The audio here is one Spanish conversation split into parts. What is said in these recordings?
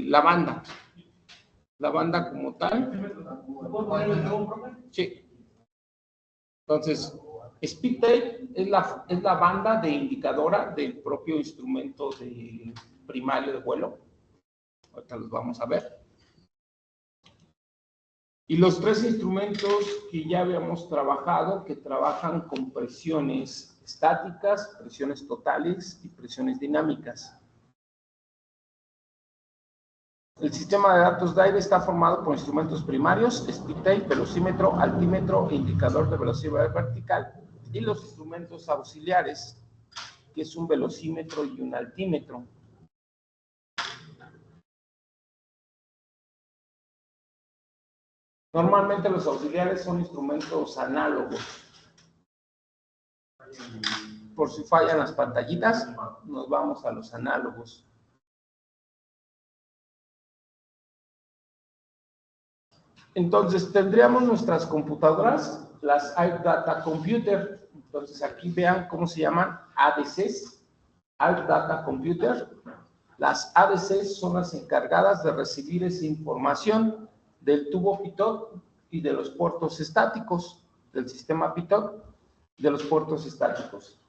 la banda como tal. Sí. Entonces, speed tape es la banda de indicadora del propio instrumento primario de vuelo. Ahorita los vamos a ver. Y los tres instrumentos que ya habíamos trabajado, que trabajan con presiones estáticas, presiones totales y presiones dinámicas. El sistema de datos de aire está formado por instrumentos primarios, speed tape, velocímetro, altímetro e indicador de velocidad vertical, y los instrumentos auxiliares, que es un velocímetro y un altímetro. Normalmente los auxiliares son instrumentos análogos. Por si fallan las pantallitas, nos vamos a los análogos. Entonces, tendríamos nuestras computadoras, las Air Data Computer. Entonces, aquí vean cómo se llaman ADCs, Air Data Computer. Las ADCs son las encargadas de recibir esa información del tubo pitot y de los puertos estáticos, del sistema pitot, de los puertos estáticos.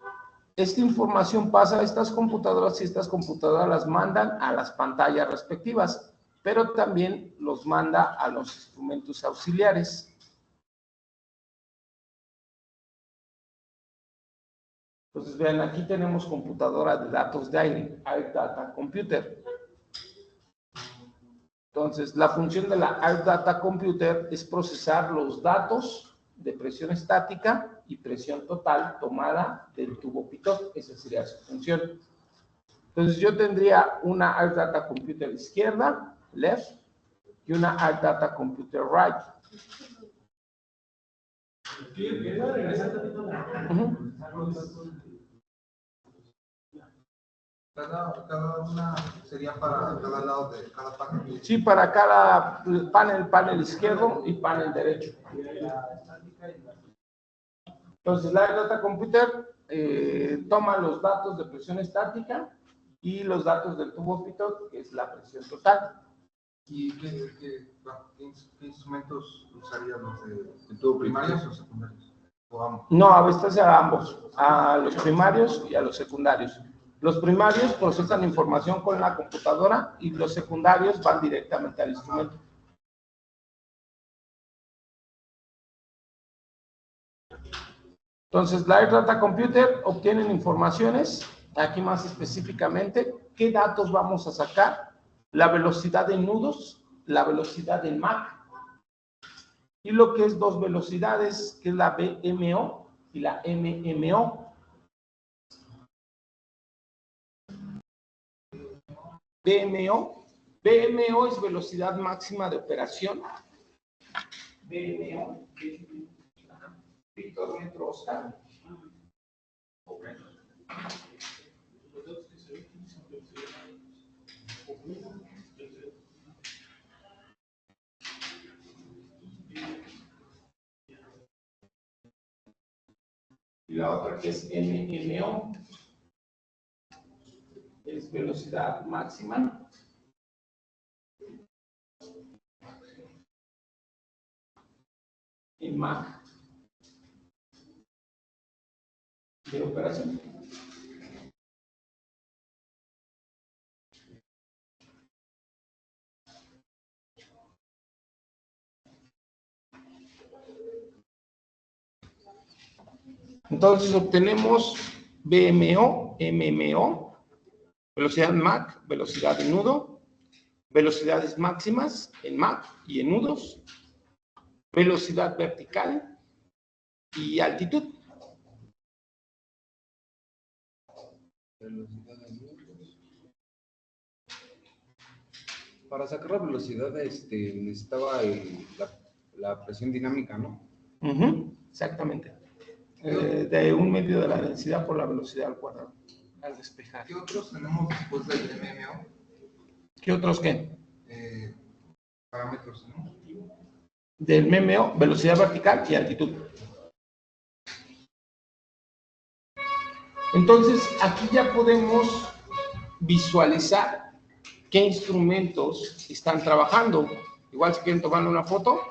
Esta información pasa a estas computadoras y estas computadoras las mandan a las pantallas respectivas, pero también los manda a los instrumentos auxiliares. Entonces, vean, aquí tenemos computadora de datos de aire, Air Data Computer. Entonces, la función de la Air Data Computer es procesar los datos de presión estática y presión total tomada del tubo pitot. Esa sería su función. Entonces, yo tendría una Air Data Computer izquierda, left, y una Air Data Computer right. Cada una sería para cada lado de cada panel. Sí, para cada panel izquierdo y panel derecho. Entonces, la Air Data Computer toma los datos de presión estática y los datos del tubo pitot, que es la presión total. ¿Y qué instrumentos usaríamos? ¿De tubo primarios o secundarios? ¿O ambos? No, a veces a ambos, a los primarios y a los secundarios. Los primarios procesan información con la computadora y los secundarios van directamente al instrumento. Entonces, la Air Data Computer obtienen informaciones, aquí más específicamente, qué datos vamos a sacar, la velocidad de nudos, la velocidad del Mach, y lo que es dos velocidades, que es la BMO y la MMO. BMO es velocidad máxima de operación. BMO, Víctor Metro Oscar. Y la otra que es MMO, es velocidad máxima en Mach de operación. Entonces obtenemos BMO, MMO, velocidad Mach, velocidad de nudo, velocidades máximas en Mach y en nudos, velocidad vertical y altitud. Para sacar la velocidad necesitaba la presión dinámica, ¿no? Exactamente. De un medio de la densidad por la velocidad al cuadrado, al despejar. ¿Qué otros tenemos después del MMO? ¿Qué otros qué? Parámetros, ¿no? Del MMO, velocidad vertical y altitud. Entonces, aquí ya podemos visualizar qué instrumentos están trabajando. Igual si quieren tomarle una foto,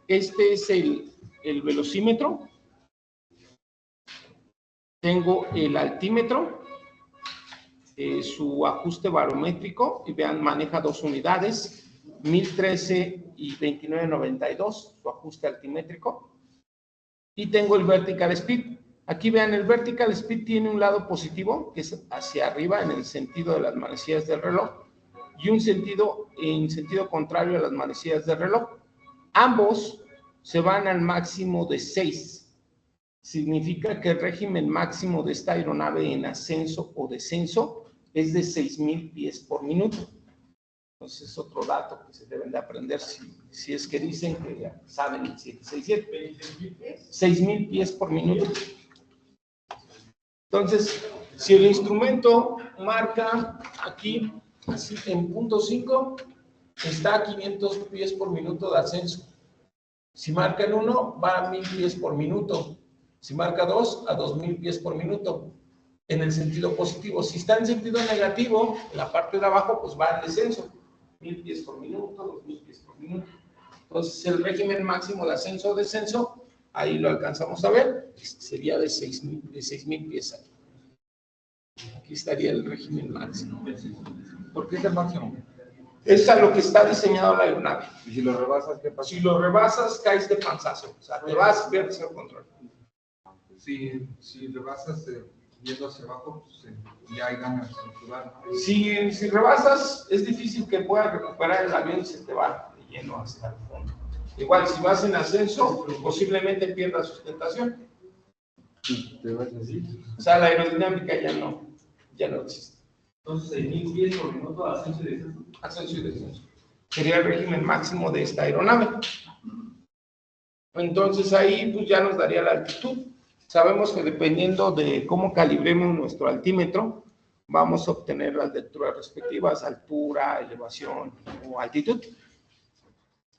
este es el velocímetro. Tengo el altímetro, su ajuste barométrico, y vean, maneja 2 unidades, 1013 y 2992, su ajuste altimétrico. Y tengo el vertical speed. Aquí vean, el vertical speed tiene un lado positivo, que es hacia arriba en el sentido de las manecillas del reloj, y un sentido en sentido contrario a las manecillas del reloj. Ambos se van al máximo de 6. Significa que el régimen máximo de esta aeronave en ascenso o descenso es de 6,000 pies por minuto. Entonces es otro dato que se deben de aprender si es que dicen que ya saben el 767. 6,000 pies por minuto. Entonces, si el instrumento marca aquí, así en punto 5, está a 500 pies por minuto de ascenso. Si marca el 1, va a 1,000 pies por minuto. Si marca 2, a 2,000 pies por minuto, en el sentido positivo. Si está en sentido negativo, en la parte de abajo, pues va al descenso. 1,000 pies por minuto, 2,000 pies por minuto. Entonces, el régimen máximo de ascenso o descenso, ahí lo alcanzamos a ver, sería de 6,000 pies ahí. Aquí estaría el régimen máximo. ¿Por qué es el máximo? Es a lo que está diseñado la aeronave. ¿Y si lo rebasas, qué pasa? Si lo rebasas, caes de panzazo. O sea, te vas y pierdes el control. Si rebasas yendo hacia abajo, pues ya hay ganas estructural. Si rebasas, es difícil que puedas recuperar el avión y se te va de lleno hasta el fondo. Igual, si vas en ascenso, posiblemente pierdas sustentación. ¿Te vas así? O sea, la aerodinámica ya no existe. Entonces, 6,000 pies por minuto, ascenso y descenso. Ascenso y descenso. Sería el régimen máximo de esta aeronave. Entonces ahí pues ya nos daría la altitud. Sabemos que dependiendo de cómo calibremos nuestro altímetro, vamos a obtener las lecturas respectivas, altura, elevación o altitud.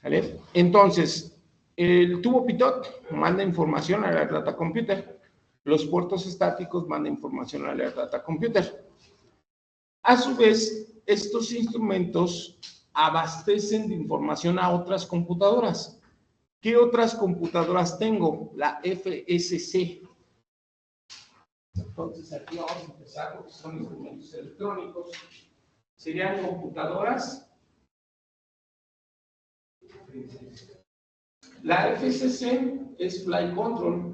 ¿Vale? Entonces, el tubo pitot manda información al Air Data Computer. Los puertos estáticos mandan información al Air Data Computer. A su vez, estos instrumentos abastecen de información a otras computadoras. ¿Qué otras computadoras tengo? La FSC. Entonces, aquí vamos a empezar porque son instrumentos electrónicos. Serían computadoras. La FSC es Flight Control.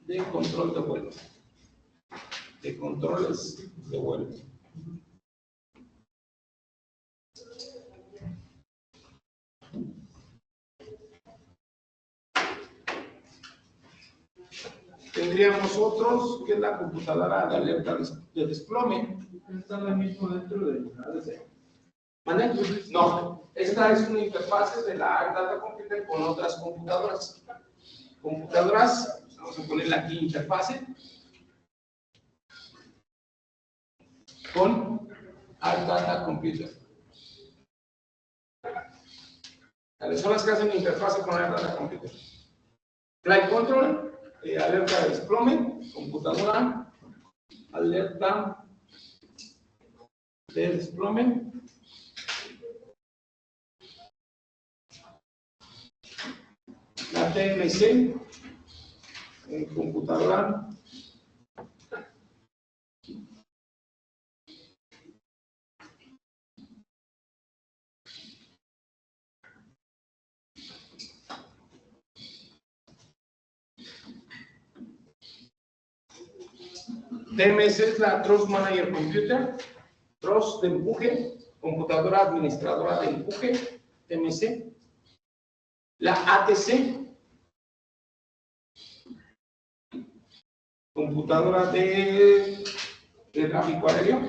De control de vuelo. De controles de vuelo. Tendríamos otros, que es la computadora de alerta de desplome. ¿Está lo mismo dentro del ADC? ¿Vale? No, esta es una interfaz de la Air Data Computer con otras computadoras. Computadoras, vamos a ponerle aquí interfase, con Air Data Computer. Son las que hacen interfase con Air Data Computer. Flight Control, alerta de desplome, computadora, alerta de desplome. La TMC, computadora. TMS es la Thrust Manager Computer, Thrust de empuje, computadora administradora de empuje, TMC. La ATC, computadora de tráfico aéreo.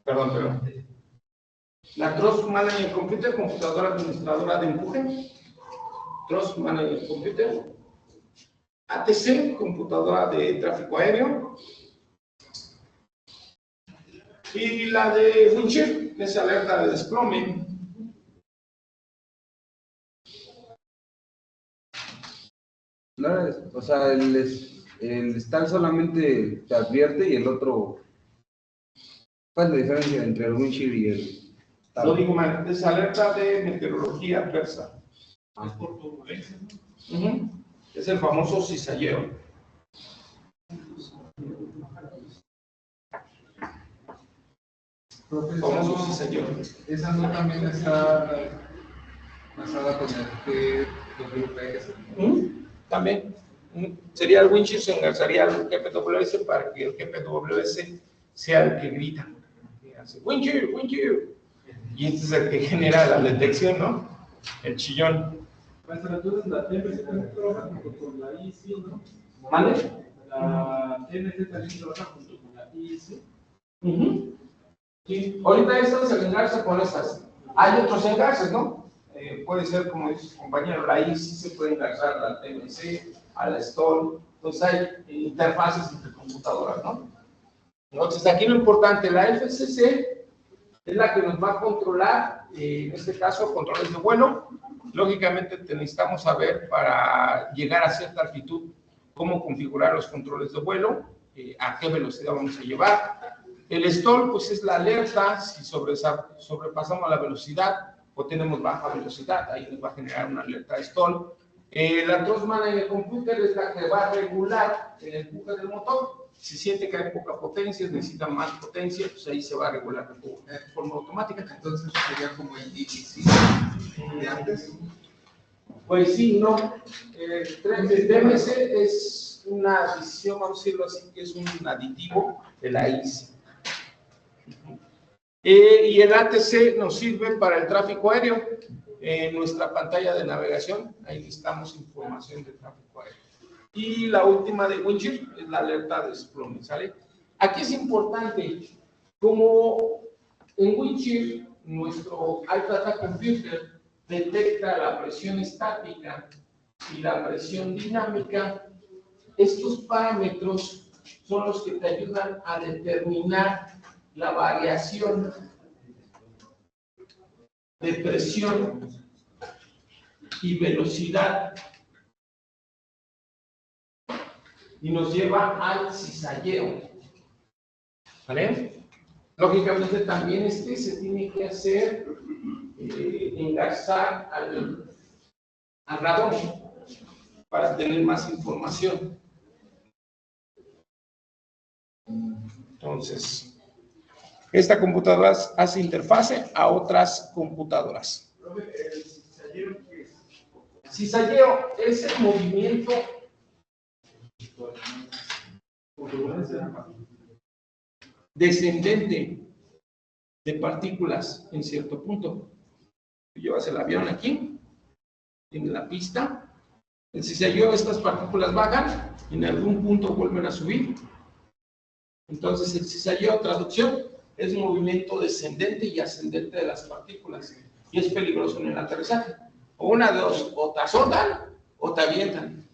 Perdón. La Thrust Manager Computer, computadora administradora de empuje. Thrust Manager Computer. ATC, computadora de tráfico aéreo. Y la de Windshield, es alerta de desplome. No, o sea, el estar solamente te advierte y el otro. ¿Cuál es la diferencia entre el windshield y el Lo digo mal, es alerta de meteorología adversa. Es por turbulencia, ¿no? Ujú. Es el famoso cizalleo. Famoso cizalleo. Esa no también está basada con el GWS. También sería el windshield, se engarzaría al GPWS para que el GPWS sea el que grita. Que hace windshield, windshield. Y este es el que genera la detección, ¿no? El chillón. Maestra, entonces la TMC también trabaja junto con la IC, ¿no? ¿Mande? La TMC también trabaja junto con la IC. Sí. Ahorita estas se engarza con estas. Hay otros engarces, ¿no? Puede ser, como dice su compañero, la IC se puede engarzar a la TMC, a la STOL. Entonces hay interfaces entre computadoras, ¿no? Entonces aquí lo importante, la FCC es la que nos va a controlar, en este caso, controles de vuelo. Lógicamente necesitamos saber para llegar a cierta altitud cómo configurar los controles de vuelo, a qué velocidad vamos a llevar. El stall, pues es la alerta si sobrepasamos la velocidad o tenemos baja velocidad, ahí nos va a generar una alerta de stall. La Thrust Manager Computer es la que va a regular el empuje del motor. Si siente que hay poca potencia, necesita más potencia, pues ahí se va a regular de forma automática. Entonces sería como el DTC de antes. Pues sí, no. El DMC es una decisión, vamos a decirlo así, que es un aditivo de la IC. Y el ATC nos sirve para el tráfico aéreo. En nuestra pantalla de navegación, ahí listamos información de tráfico aéreo. Y la última de windshield es la alerta de desplome, ¿sale? Aquí es importante, como en windshield, nuestro Air Data Computer detecta la presión estática y la presión dinámica. Estos parámetros son los que te ayudan a determinar la variación de presión y velocidad y nos lleva al cizalleo. ¿Vale? Lógicamente también se tiene que hacer engarzar al radón para tener más información. Entonces, esta computadora hace interfase a otras computadoras. ¿El cizalleo qué es? Cizalleo es el movimiento descendente de partículas en cierto punto. Llevas el avión aquí, en la pista. El cizalleo, estas partículas bajan y en algún punto vuelven a subir. Entonces, el cizalleo, traducción, es movimiento descendente y ascendente de las partículas. Y es peligroso en el aterrizaje. O una de dos, o te azotan o te avientan.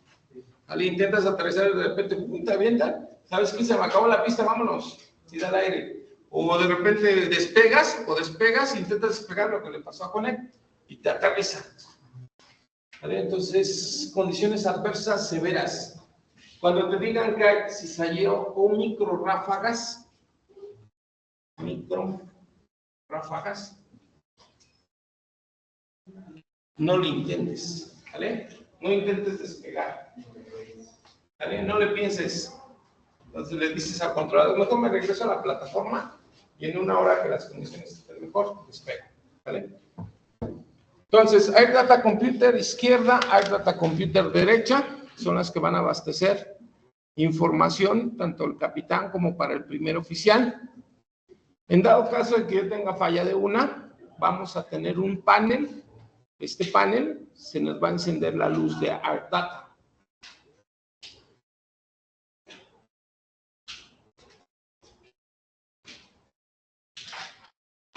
¿Vale? Intentas aterrizar y de repente te avientan. ¿Sabes qué? Se me acabó la pista, vámonos. Y da el aire. O de repente despegas e intentas despegar, lo que le pasó a Connect y te aterriza. ¿Vale? Entonces, condiciones adversas severas. Cuando te digan que hay cizalleo o micro ráfagas, no lo intentes, ¿vale? No intentes despegar, ¿vale? No le pienses. Entonces le dices al controlador, mejor me regreso a la plataforma y en una hora que las condiciones estén mejor, despega, ¿vale? Entonces, Air Data Computer izquierda, Air Data Computer derecha, son las que van a abastecer información, tanto el capitán como para el primer oficial. En dado caso de que yo tenga falla de una, vamos a tener un panel. Este panel se nos va a encender la luz de Air Data.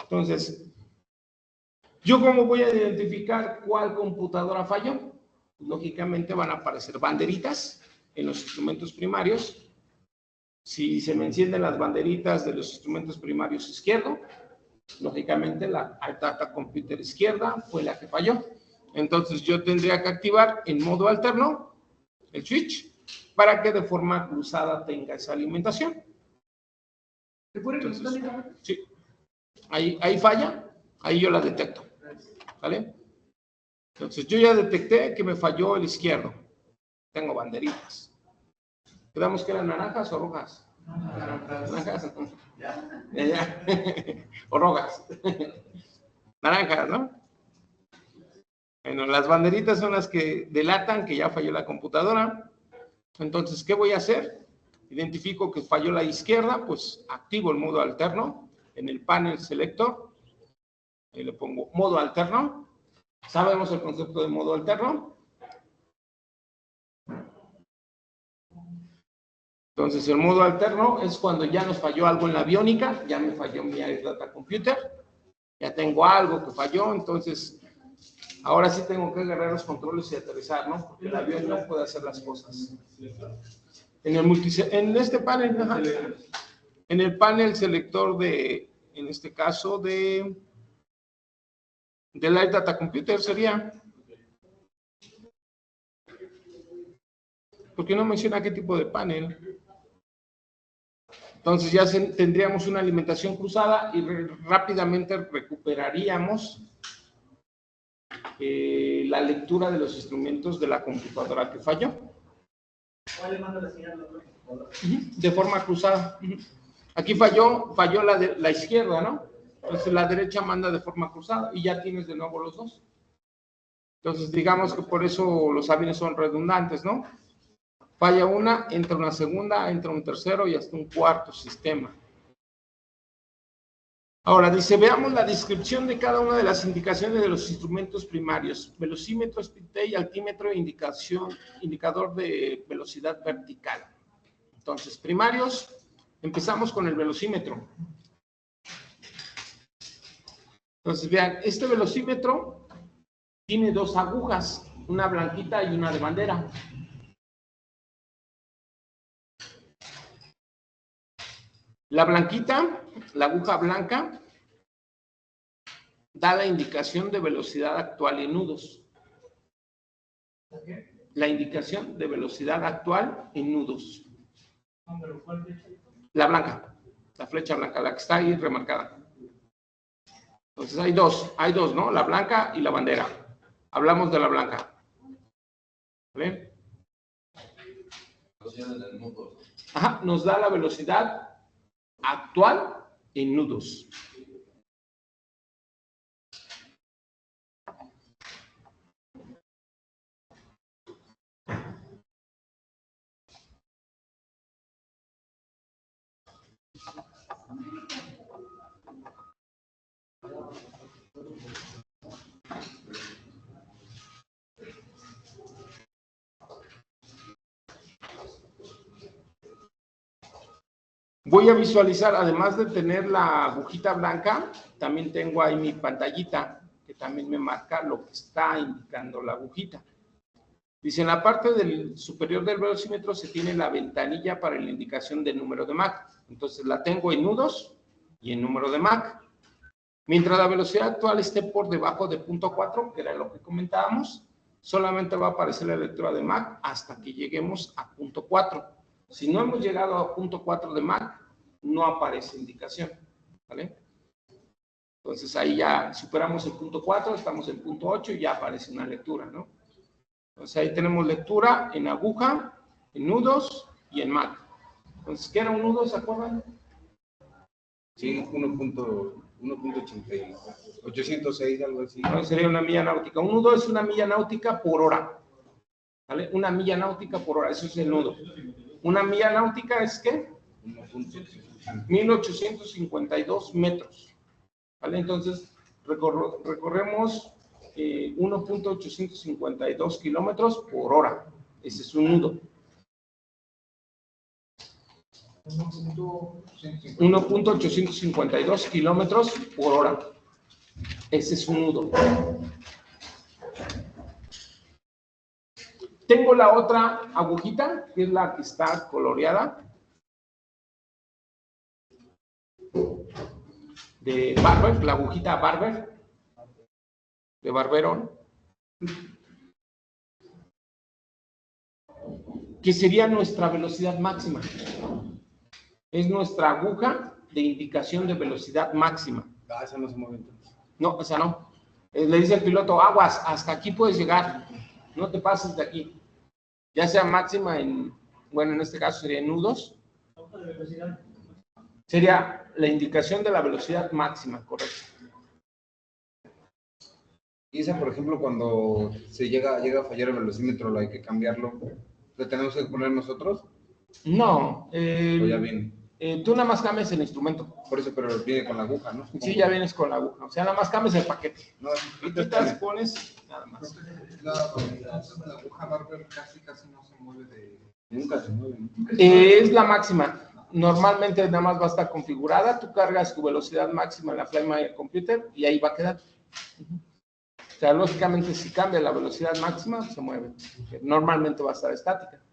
Entonces, ¿yo cómo voy a identificar cuál computadora falló? Lógicamente van a aparecer banderitas en los instrumentos primarios. Si se me encienden las banderitas de los instrumentos primarios izquierdo, lógicamente la Air Data Computer izquierda fue la que falló. Entonces yo tendría que activar en modo alterno el switch para que de forma cruzada tenga esa alimentación. Entonces, sí. Ahí falla, ahí yo la detecto. ¿Vale? Entonces yo ya detecté que me falló el izquierdo. Tengo banderitas. ¿Quedamos que eran naranjas o rojas? Naranjas. Ya. O rojas. Naranjas, ¿no? Bueno, las banderitas son las que delatan que ya falló la computadora. Entonces, ¿qué voy a hacer? Identifico que falló la izquierda, pues activo el modo alterno en el panel selector. Ahí le pongo modo alterno. ¿Sabemos el concepto de modo alterno? Entonces, el modo alterno es cuando ya nos falló algo en la aviónica, ya me falló mi Air Data Computer, ya tengo algo que falló, entonces ahora sí tengo que agarrar los controles y aterrizar, ¿no? Porque el avión no puede hacer las cosas. En este panel, en el panel selector de, en este caso, del Air Data Computer sería. ¿Por qué no menciona qué tipo de panel? Entonces ya tendríamos una alimentación cruzada y rápidamente recuperaríamos la lectura de los instrumentos de la computadora que falló. ¿Cuál le manda la señal a la computadora? De forma cruzada. Aquí falló la izquierda, ¿no? Entonces la derecha manda de forma cruzada y ya tienes de nuevo los dos. Entonces digamos que por eso los aviones son redundantes, ¿no? Falla una, entra una segunda, entra un tercero y hasta un cuarto sistema. Ahora dice, veamos la descripción de cada una de las indicaciones de los instrumentos primarios. Velocímetro, speed tail, altímetro, indicador de velocidad vertical. Entonces, primarios, empezamos con el velocímetro. Entonces, vean, este velocímetro tiene dos agujas, una blanquita y una de bandera. La blanquita, la aguja blanca, da la indicación de velocidad actual en nudos. La indicación de velocidad actual en nudos. La blanca, la flecha blanca, la que está ahí remarcada. Entonces hay dos, ¿no? La blanca y la bandera. Hablamos de la blanca. ¿Vale? Ajá, nos da la velocidad actual en nudos. Voy a visualizar, además de tener la agujita blanca, también tengo ahí mi pantallita, que también me marca lo que está indicando la agujita. Dice, en la parte superior del velocímetro se tiene la ventanilla para la indicación del número de Mach. Entonces la tengo en nudos y en número de Mach. Mientras la velocidad actual esté por debajo de 0.4, que era lo que comentábamos, solamente va a aparecer la lectura de Mach hasta que lleguemos a 0.4. Si no hemos llegado a 0.4 de Mach, no aparece indicación, ¿vale? Entonces ahí ya superamos el 0.4, estamos en 0.8 y ya aparece una lectura, ¿no? Entonces ahí tenemos lectura en aguja, en nudos y en Mach. Entonces, ¿qué era un nudo? ¿Se acuerdan? Sí, 806, algo así. No, sería una milla náutica. Un nudo es una milla náutica por hora. ¿Vale? Una milla náutica por hora, eso es el nudo. Una milla náutica es ¿qué? 1852 metros. ¿Vale? Entonces, recorremos 1.852 kilómetros por hora. Ese es un nudo. 1.852 kilómetros por hora. Ese es un nudo. Tengo la otra agujita, que es la que está coloreada. De Barber, la agujita Barber. De Barberón. que sería nuestra velocidad máxima. Es nuestra aguja de indicación de velocidad máxima. Ah, esa no se mueve entonces. No, o sea, no. Le dice el piloto, aguas, hasta aquí puedes llegar, no te pases de aquí. Ya sea máxima en, bueno, en este caso sería en nudos. Sería la indicación de la velocidad máxima, correcto. Y esa, por ejemplo, cuando se llega a fallar el velocímetro, ¿lo hay que cambiarlo? ¿Lo tenemos que poner nosotros? No. ¿O ya viene? Tú nada más cambias el instrumento. Por eso, pero viene con la aguja, ¿no? Sí, ya vienes con la aguja. O sea, nada más cambias el paquete. No, Quitas, pones, nada más. La aguja Barber casi no se mueve de... Nunca se mueve, ¿no? Es la máxima. Normalmente nada más va a estar configurada. Tú cargas tu velocidad máxima en la Flyme Computer y ahí va a quedar. O sea, lógicamente, si cambia la velocidad máxima, se mueve. Normalmente va a estar estática.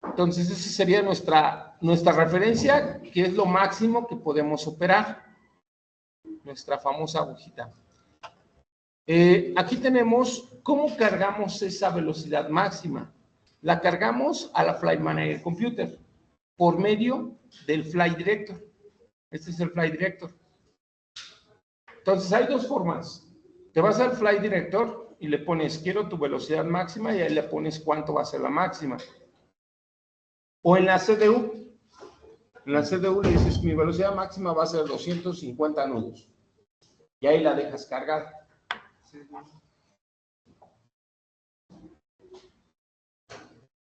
Entonces, esa sería nuestra referencia, que es lo máximo que podemos operar. Nuestra famosa agujita. Aquí tenemos cómo cargamos esa velocidad máxima. La cargamos a la Flight Manager Computer por medio del Flight Director. Este es el Flight Director. Entonces, hay dos formas. Te vas al Flight Director y le pones, quiero tu velocidad máxima, y ahí le pones cuánto va a ser la máxima. O en la CDU. En la CDU le dices, mi velocidad máxima va a ser 250 nudos. Y ahí la dejas cargada.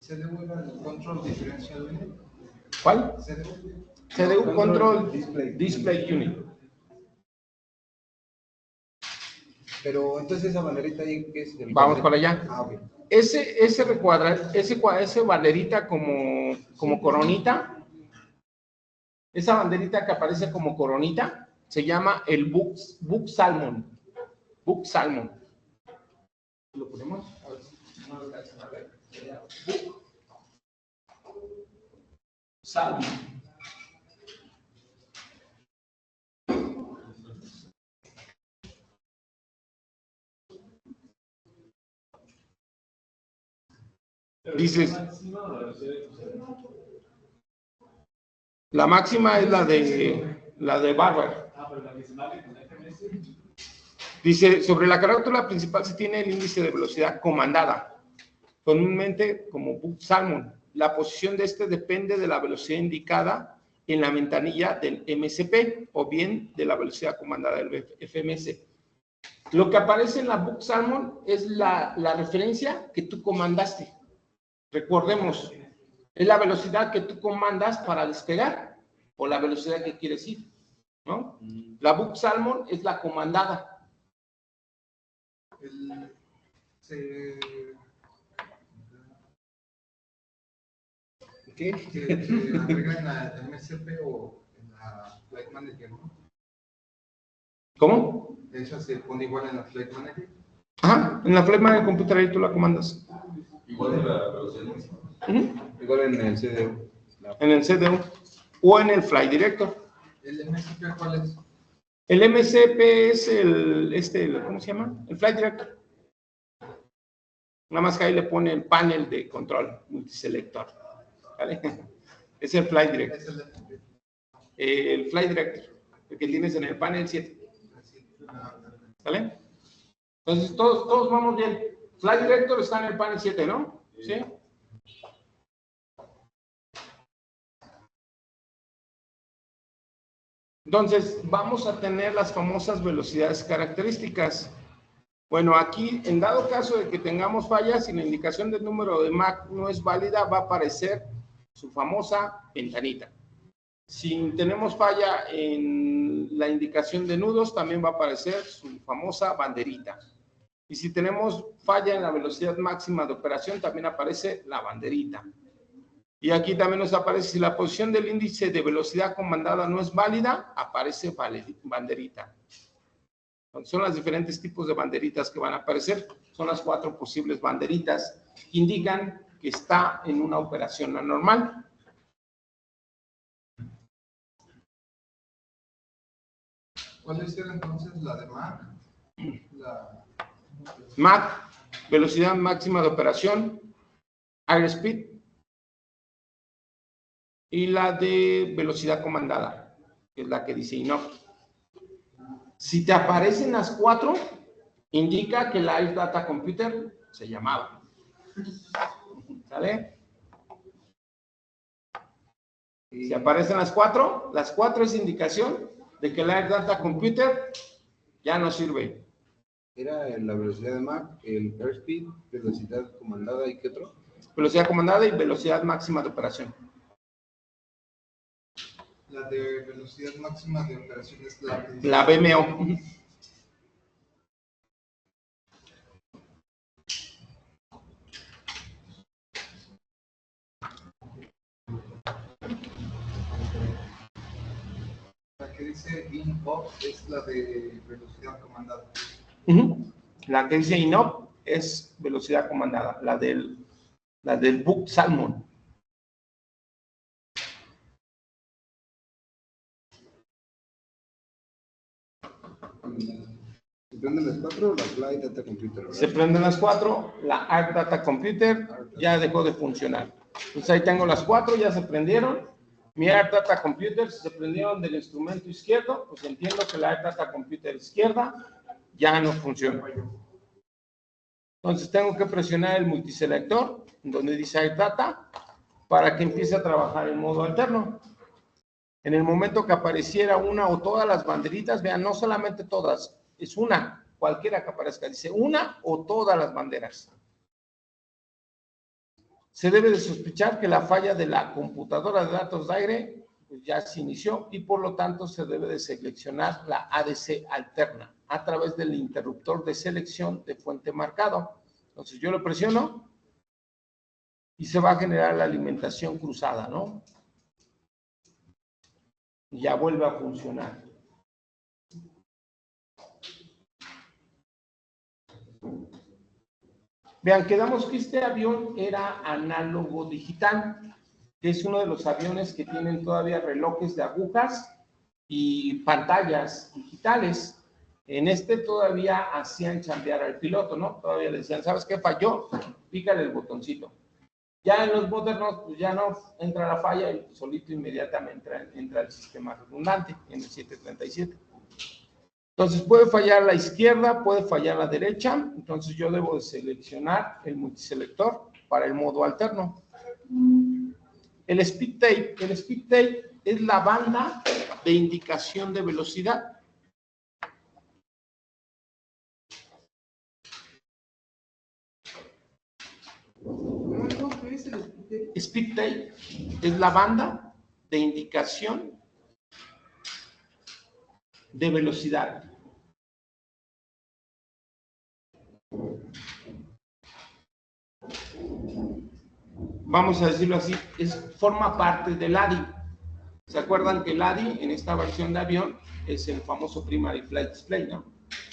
¿CDU era el Control Differential Unit? ¿Cuál? CDU. CDU Control Display Unit. Pero entonces esa banderita ahí, ¿qué es? Vamos para allá. Ah, ok. Ese banderita como coronita, esa banderita que aparece como coronita, se llama el Book Salmon. Book Salmon. ¿Lo ponemos? A ver si no lo alcanzan a ver. Book Salmon. Dices, la máxima es la de Barber. Dice, sobre la carátula principal se tiene el índice de velocidad comandada, comúnmente como Book Salmon. La posición de este depende de la velocidad indicada en la ventanilla del MSP o bien de la velocidad comandada del FMS. Lo que aparece en la Book Salmon es la referencia que tú comandaste. Recordemos, es la velocidad que tú comandas para despegar o la velocidad que quieres ir, ¿no? La Book Salmon es la comandada. ¿Qué? Se agrega en la MSP o en la Flight Manager, ¿no? ¿Cómo? Esa se pone igual en la Flight Manager. Ajá, en la Flight Manager Computer ahí tú la comandas. Igual en la velocidad máxima. Igual en el CDU. En el CDU o en el Flight Director. ¿El MSP cuál es? El MSP es ¿cómo se llama? El Flight Director. Nada más que ahí le pone el panel de control multiselector. ¿Vale? Es el Flight Director. Es el MSP. El Flight Director, el que tienes en el panel 7. ¿Vale? Entonces, todos vamos bien. Flight Director está en el panel 7, ¿no? ¿Sí? Entonces, vamos a tener las famosas velocidades características. Bueno, aquí, en dado caso de que tengamos fallas, si la indicación del número de Mach no es válida, va a aparecer su famosa ventanita. Si tenemos falla en la indicación de nudos, también va a aparecer su famosa banderita. Y si tenemos falla en la velocidad máxima de operación, también aparece la banderita. Y aquí también nos aparece, si la posición del índice de velocidad comandada no es válida, aparece banderita. Son los diferentes tipos de banderitas que van a aparecer. Son las 4 posibles banderitas que indican que está en una operación anormal. ¿Cuál es entonces la de Mach? Mach, velocidad máxima de operación. airspeed y la de velocidad comandada, que es la que dice INOP. Si te aparecen las 4, indica que el Air Data Computer se llamaba. ¿Sale? Si aparecen las 4 es indicación de que el Air Data Computer ya no sirve. Era la velocidad de Mach, el airspeed, velocidad comandada y ¿qué otro? Velocidad comandada y velocidad máxima de operación. La de velocidad máxima de operación es la de... La BMO. La que dice in-off es la de velocidad comandada. La que dice INOP es velocidad comandada, la del Book Salmon. ¿Se prenden las 4 la Flight Data Computer? ¿Verdad? Se prenden las 4, la Air Data Computer ya dejó de funcionar. Entonces ahí tengo las 4, ya se prendieron. Mi Air Data Computer, si se prendieron del instrumento izquierdo, pues entiendo que la Air Data Computer izquierda ya no funciona. Entonces tengo que presionar el multiselector, donde dice Air Data, para que empiece a trabajar en modo alterno. En el momento que apareciera una o todas las banderitas, vean, no solamente todas, es una, cualquiera que aparezca, dice una o todas las banderas. Se debe de sospechar que la falla de la computadora de datos de aire pues ya se inició y por lo tanto se debe de seleccionar la ADC alterna a través del interruptor de selección de fuente marcado. Entonces yo lo presiono y se va a generar la alimentación cruzada, ¿no? Y ya vuelve a funcionar. Vean, quedamos que este avión era análogo digital, que es uno de los aviones que tienen todavía relojes de agujas y pantallas digitales. En este todavía hacían chambear al piloto, ¿no? Todavía le decían, ¿sabes qué falló? Pícale el botoncito. Ya en los modernos, pues ya no entra la falla y solito inmediatamente entra el sistema redundante en el 737. Entonces puede fallar la izquierda, puede fallar la derecha, entonces yo debo de seleccionar el multiselector para el modo alterno. El speed tape es la banda de indicación de velocidad. Speed tape es la banda de indicación de velocidad. Vamos a decirlo así, forma parte del ADI. ¿Se acuerdan que el ADI en esta versión de avión es el famoso Primary Flight Display, ¿no?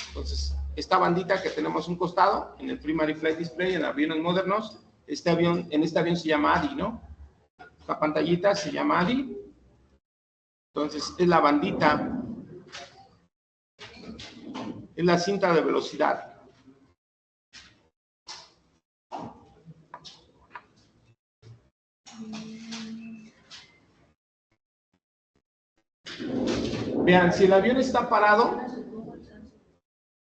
Entonces, esta bandita que tenemos a un costado, en el Primary Flight Display, en aviones modernos, en este avión se llama ADI, ¿no? La pantallita se llama ADI. Entonces, es la bandita, es la cinta de velocidad. Vean, si el avión está parado,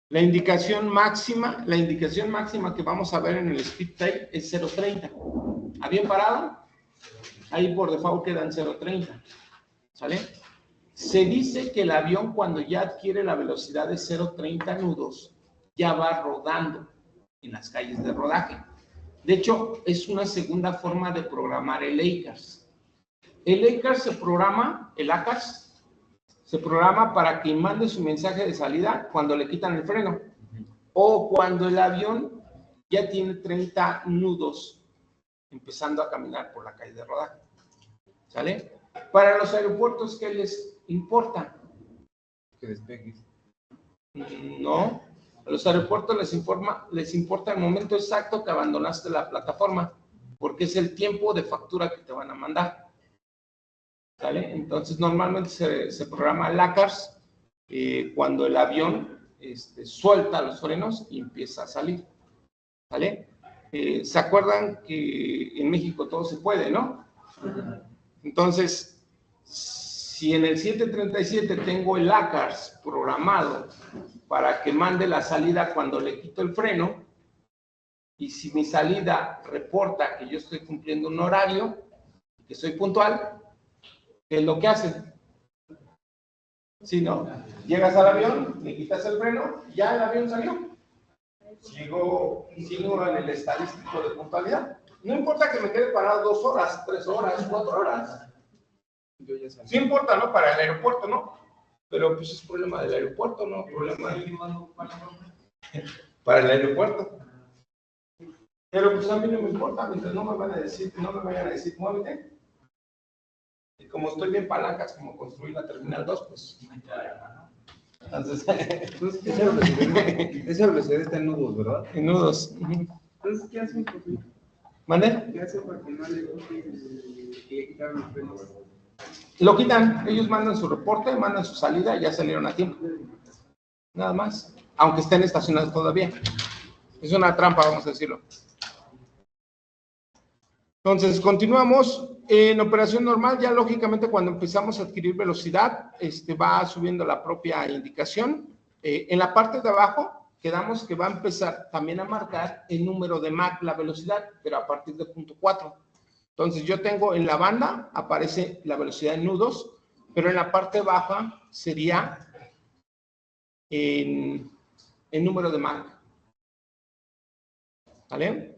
la indicación máxima que vamos a ver en el speed tape es 0.30. ¿Avión parado? Ahí por default quedan 0.30. ¿Sale? Se dice que el avión cuando ya adquiere la velocidad de 0.30 nudos, ya va rodando en las calles de rodaje. De hecho, es una segunda forma de programar el ACARS. El ACARS se programa, el ACARS, se programa para que mande su mensaje de salida cuando le quitan el freno o cuando el avión ya tiene 30 nudos empezando a caminar por la calle de rodaje. ¿Sale? Para los aeropuertos, ¿qué les importa? Que despegues. No. A los aeropuertos les importa el momento exacto que abandonaste la plataforma porque es el tiempo de factura que te van a mandar. ¿Sale? Entonces, normalmente se programa el ACARS cuando el avión suelta los frenos y empieza a salir. ¿Sale? ¿Se acuerdan que en México todo se puede, no? Entonces, si en el 737 tengo el ACARS programado para que mande la salida cuando le quito el freno, y si mi salida reporta que yo estoy cumpliendo un horario, que soy puntual, ¿qué es lo que hacen? Si no, llegas al avión, le quitas el freno, ya el avión salió. Sigo en el estadístico de puntualidad. No importa que me quede parado 2 horas, 3 horas, 4 horas. Sí importa, ¿no? Para el aeropuerto, ¿no? Pero pues es problema del aeropuerto, ¿no? Problema para el aeropuerto. Pero pues a mí no me importa, mientras no me vayan a decir, muévete. Y como estoy bien palancas, como construir la Terminal 2, pues. Entonces, esa velocidad está en nudos, ¿verdad? en nudos. Entonces, ¿qué hacen? ¿Mande? ¿Qué hacen para que no le quitaron los frenos? Lo quitan, ellos mandan su reporte, mandan su salida y ya salieron a tiempo. Nada más, aunque estén estacionados todavía. Es una trampa, vamos a decirlo. Entonces, continuamos. En operación normal, ya lógicamente cuando empezamos a adquirir velocidad, va subiendo la propia indicación. En la parte de abajo, quedamos que va a empezar también a marcar el número de Mach, la velocidad, pero a partir de punto 4. Entonces, yo tengo en la banda, aparece la velocidad en nudos, pero en la parte baja sería en número de Mach. ¿Vale?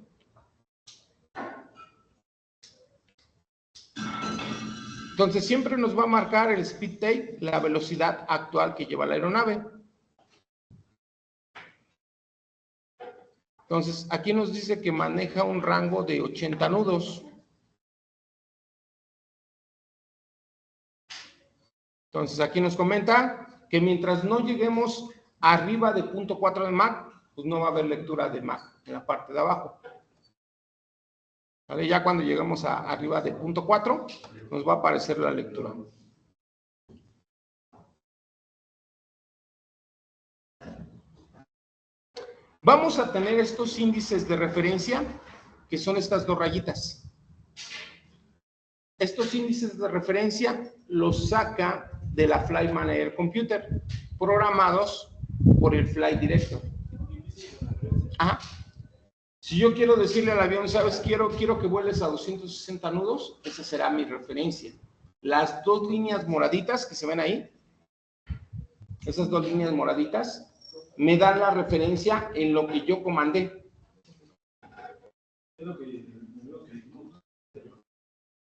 Entonces, siempre nos va a marcar el speed tape, la velocidad actual que lleva la aeronave. Entonces, aquí nos dice que maneja un rango de 80 nudos. Entonces, aquí nos comenta que mientras no lleguemos arriba de 0.4 de Mach, pues no va a haber lectura de Mach en la parte de abajo. ¿Vale? Ya cuando lleguemos arriba de 0.4, nos va a aparecer la lectura. Vamos a tener estos índices de referencia, que son estas 2 rayitas. Estos índices de referencia los saca de la Flight Manager Computer, programados por el Flight Director. Ajá. Si yo quiero decirle al avión, ¿sabes? Quiero que vueles a 260 nudos, esa será mi referencia. Las 2 líneas moraditas que se ven ahí, esas 2 líneas moraditas, me dan la referencia en lo que yo comandé.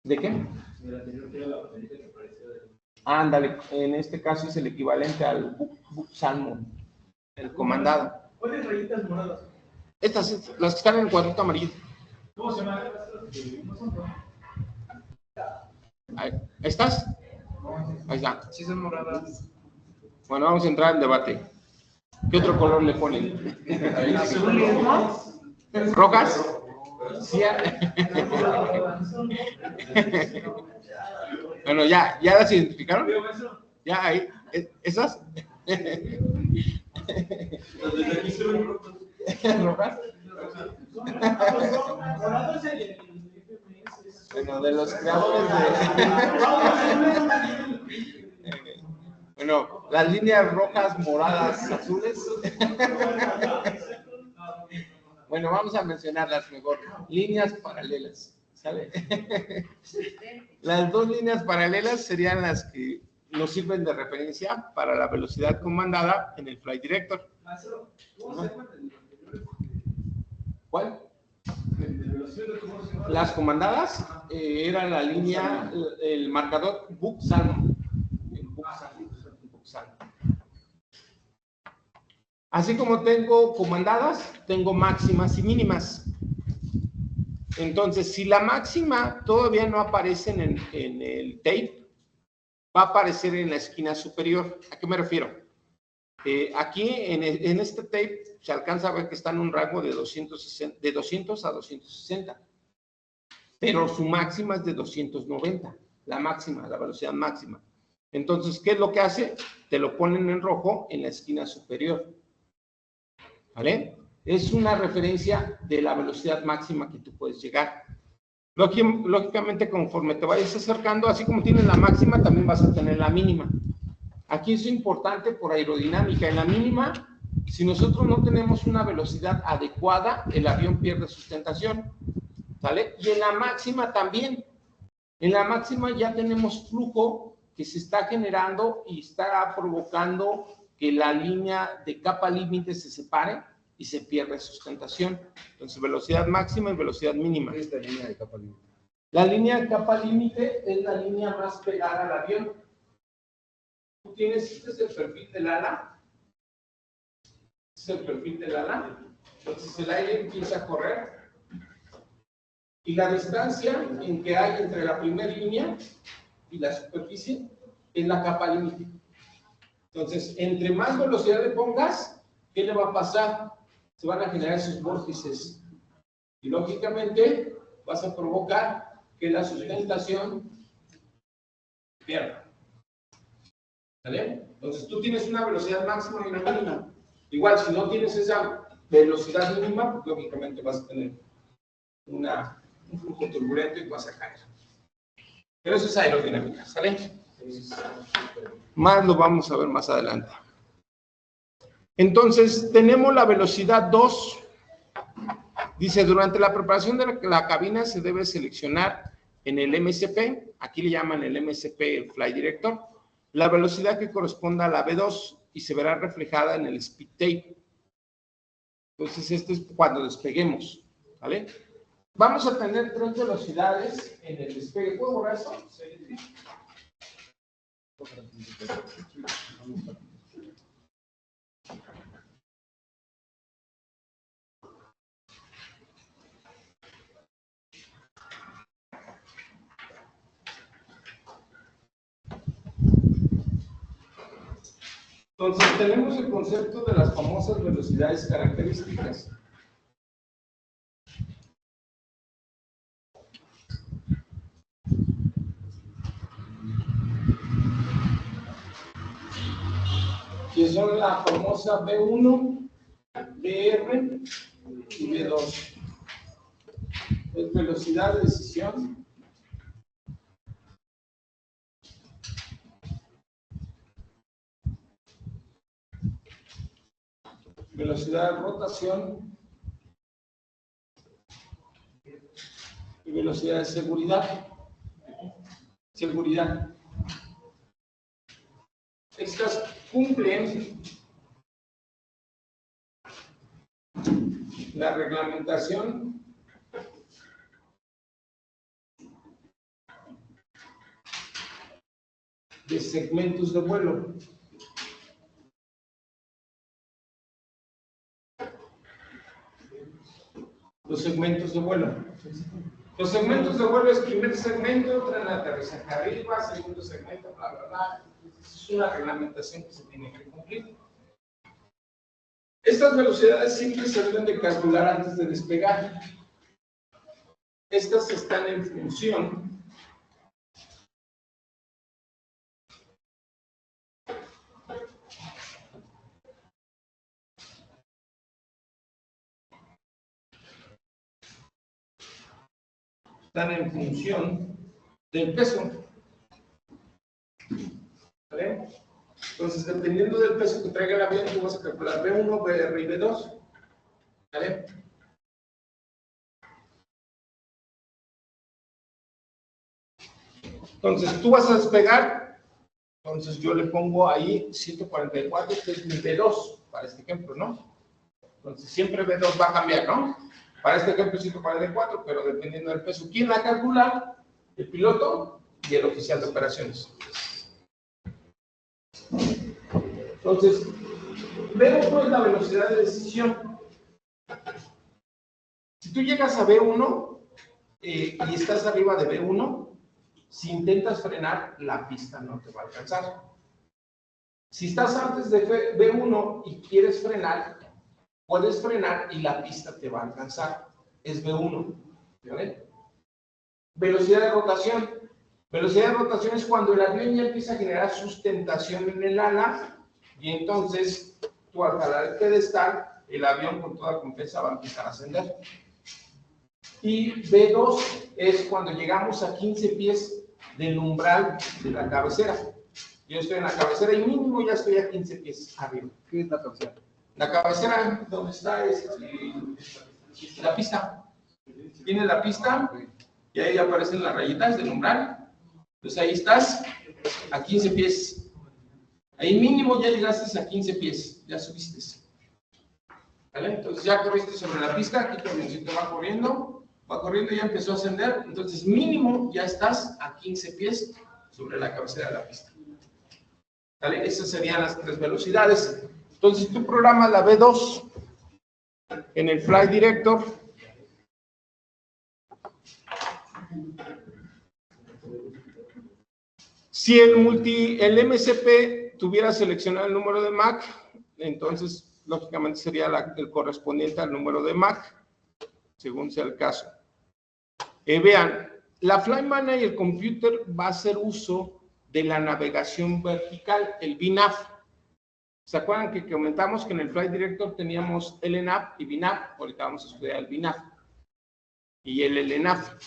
¿De qué? Ándale, en este caso es el equivalente al Book Salmon, el comandado. ¿Cuáles rayitas moradas? Estas, las que están en el cuadrito amarillo. ¿Cómo se llaman? No son Ahí. ¿Estás? Ahí está. sí son moradas. Bueno, vamos a entrar en debate. ¿Qué otro color le ponen? ¿Rojas? Sí. Bueno, ¿ya las identificaron? ¿Ya ahí? ¿Esas? ¿Rojas? Bueno, de los creadores de... Bueno, las líneas rojas, moradas, azules. Bueno, vamos a mencionarlas mejor. Líneas paralelas, ¿sale? Las 2 líneas paralelas serían las que nos sirven de referencia para la velocidad comandada en el Flight Director. ¿Cuál? Las comandadas era la línea, el marcador Book Salmon. Así como tengo comandadas, tengo máximas y mínimas. Entonces, si la máxima todavía no aparece en el tape, va a aparecer en la esquina superior. ¿A qué me refiero? Aquí en este tape se alcanza a ver que está en un rango de 200 a 260, pero su máxima es de 290, la máxima, la velocidad máxima. Entonces, ¿qué es lo que hace? Te lo ponen en rojo en la esquina superior. ¿Vale? es una referencia de la velocidad máxima que tú puedes llegar. Lógicamente, conforme te vayas acercando, así como tienes la máxima, también vas a tener la mínima. Aquí es importante por aerodinámica. En la mínima, si nosotros no tenemos una velocidad adecuada, el avión pierde sustentación, ¿sale? Y en la máxima también. En la máxima ya tenemos flujo que se está generando y está provocando que la línea de capa límite se separe y se pierde sustentación. Entonces, velocidad máxima y velocidad mínima. ¿Qué es esta línea de capa límite? La línea de capa límite es la línea más pegada al avión. Tú tienes, este es el perfil del ala. Este es el perfil del ala. Entonces, el aire empieza a correr. Y la distancia en que hay entre la primera línea y la superficie es la capa límite. Entonces, entre más velocidad le pongas, ¿qué le va a pasar? Se van a generar esos vórtices. Y lógicamente vas a provocar que la sustentación pierda. ¿Vale? Entonces, tú tienes una velocidad máxima y una mínima. Igual, si no tienes esa velocidad mínima, pues, lógicamente vas a tener un flujo turbulento y vas a caer. Pero eso es aerodinámica, ¿sale? Más lo vamos a ver más adelante. Entonces, tenemos la velocidad 2. Dice, durante la preparación de la cabina se debe seleccionar en el MSP, aquí le llaman el MSP, el Flight Director, la velocidad que corresponda a la V2 y se verá reflejada en el speed tape. Entonces, esto es cuando despeguemos, ¿vale? Vamos a tener 3 velocidades en el despegue. ¿Puedo borrar eso? Sí. Entonces, tenemos el concepto de las famosas velocidades características. Que son la famosa B1, BR y B2. Es velocidad de decisión. Velocidad de rotación y velocidad de seguridad. Estas cumplen la reglamentación de segmentos de vuelo. Los segmentos de vuelo. Los segmentos de vuelo es primer segmento, tren de aterrizaje arriba, segundo segmento, bla, bla, bla. Es una reglamentación que se tiene que cumplir. Estas velocidades siempre se deben de calcular antes de despegar. Estas están en función del peso. ¿Vale? Entonces, dependiendo del peso que traiga el avión, tú vas a calcular B1, BR y B2. ¿Vale? Entonces, tú vas a despegar. Entonces, yo le pongo ahí 144, que es mi B2, para este ejemplo, ¿no? Entonces, siempre B2 va a cambiar, ¿no? Para este ejemplo 144, pero dependiendo del peso. ¿Quién la calcula? El piloto y el oficial de operaciones. Entonces, B1 es la velocidad de decisión. Si tú llegas a B1 y estás arriba de B1, si intentas frenar, la pista no te va a alcanzar. Si estás antes de B1 y quieres frenar, puedes frenar y la pista te va a alcanzar. Es B1. ¿Vale? Velocidad de rotación. Velocidad de rotación es cuando el avión ya empieza a generar sustentación en el ala y entonces tú al jalar el pedestal el avión con toda confianza va a empezar a ascender. Y B2 es cuando llegamos a 15 pies del umbral de la cabecera. Yo estoy en la cabecera y mínimo ya estoy a 15 pies arriba. ¿Qué es la cabecera? La cabecera, donde está la pista. Tiene la pista y ahí aparecen las rayitas del umbral. Entonces ahí estás a 15 pies. Ahí mínimo ya llegaste a 15 pies, ya subiste. ¿Vale? Entonces ya corriste sobre la pista, aquí tu avioncito va corriendo y ya empezó a ascender. Entonces mínimo ya estás a 15 pies sobre la cabecera de la pista. ¿Vale? Esas serían las 3 velocidades. Entonces tú programas la B2 en el Flight Director. Si el MCP tuviera seleccionado el número de Mach, entonces lógicamente sería el correspondiente al número de Mach, según sea el caso. Vean, la Flight Manager Computer va a hacer uso de la navegación vertical, el VNAV. ¿Se acuerdan que comentamos que en el Flight Director teníamos LNAV y VNAV? Ahorita vamos a estudiar el VNAV y el LNAV,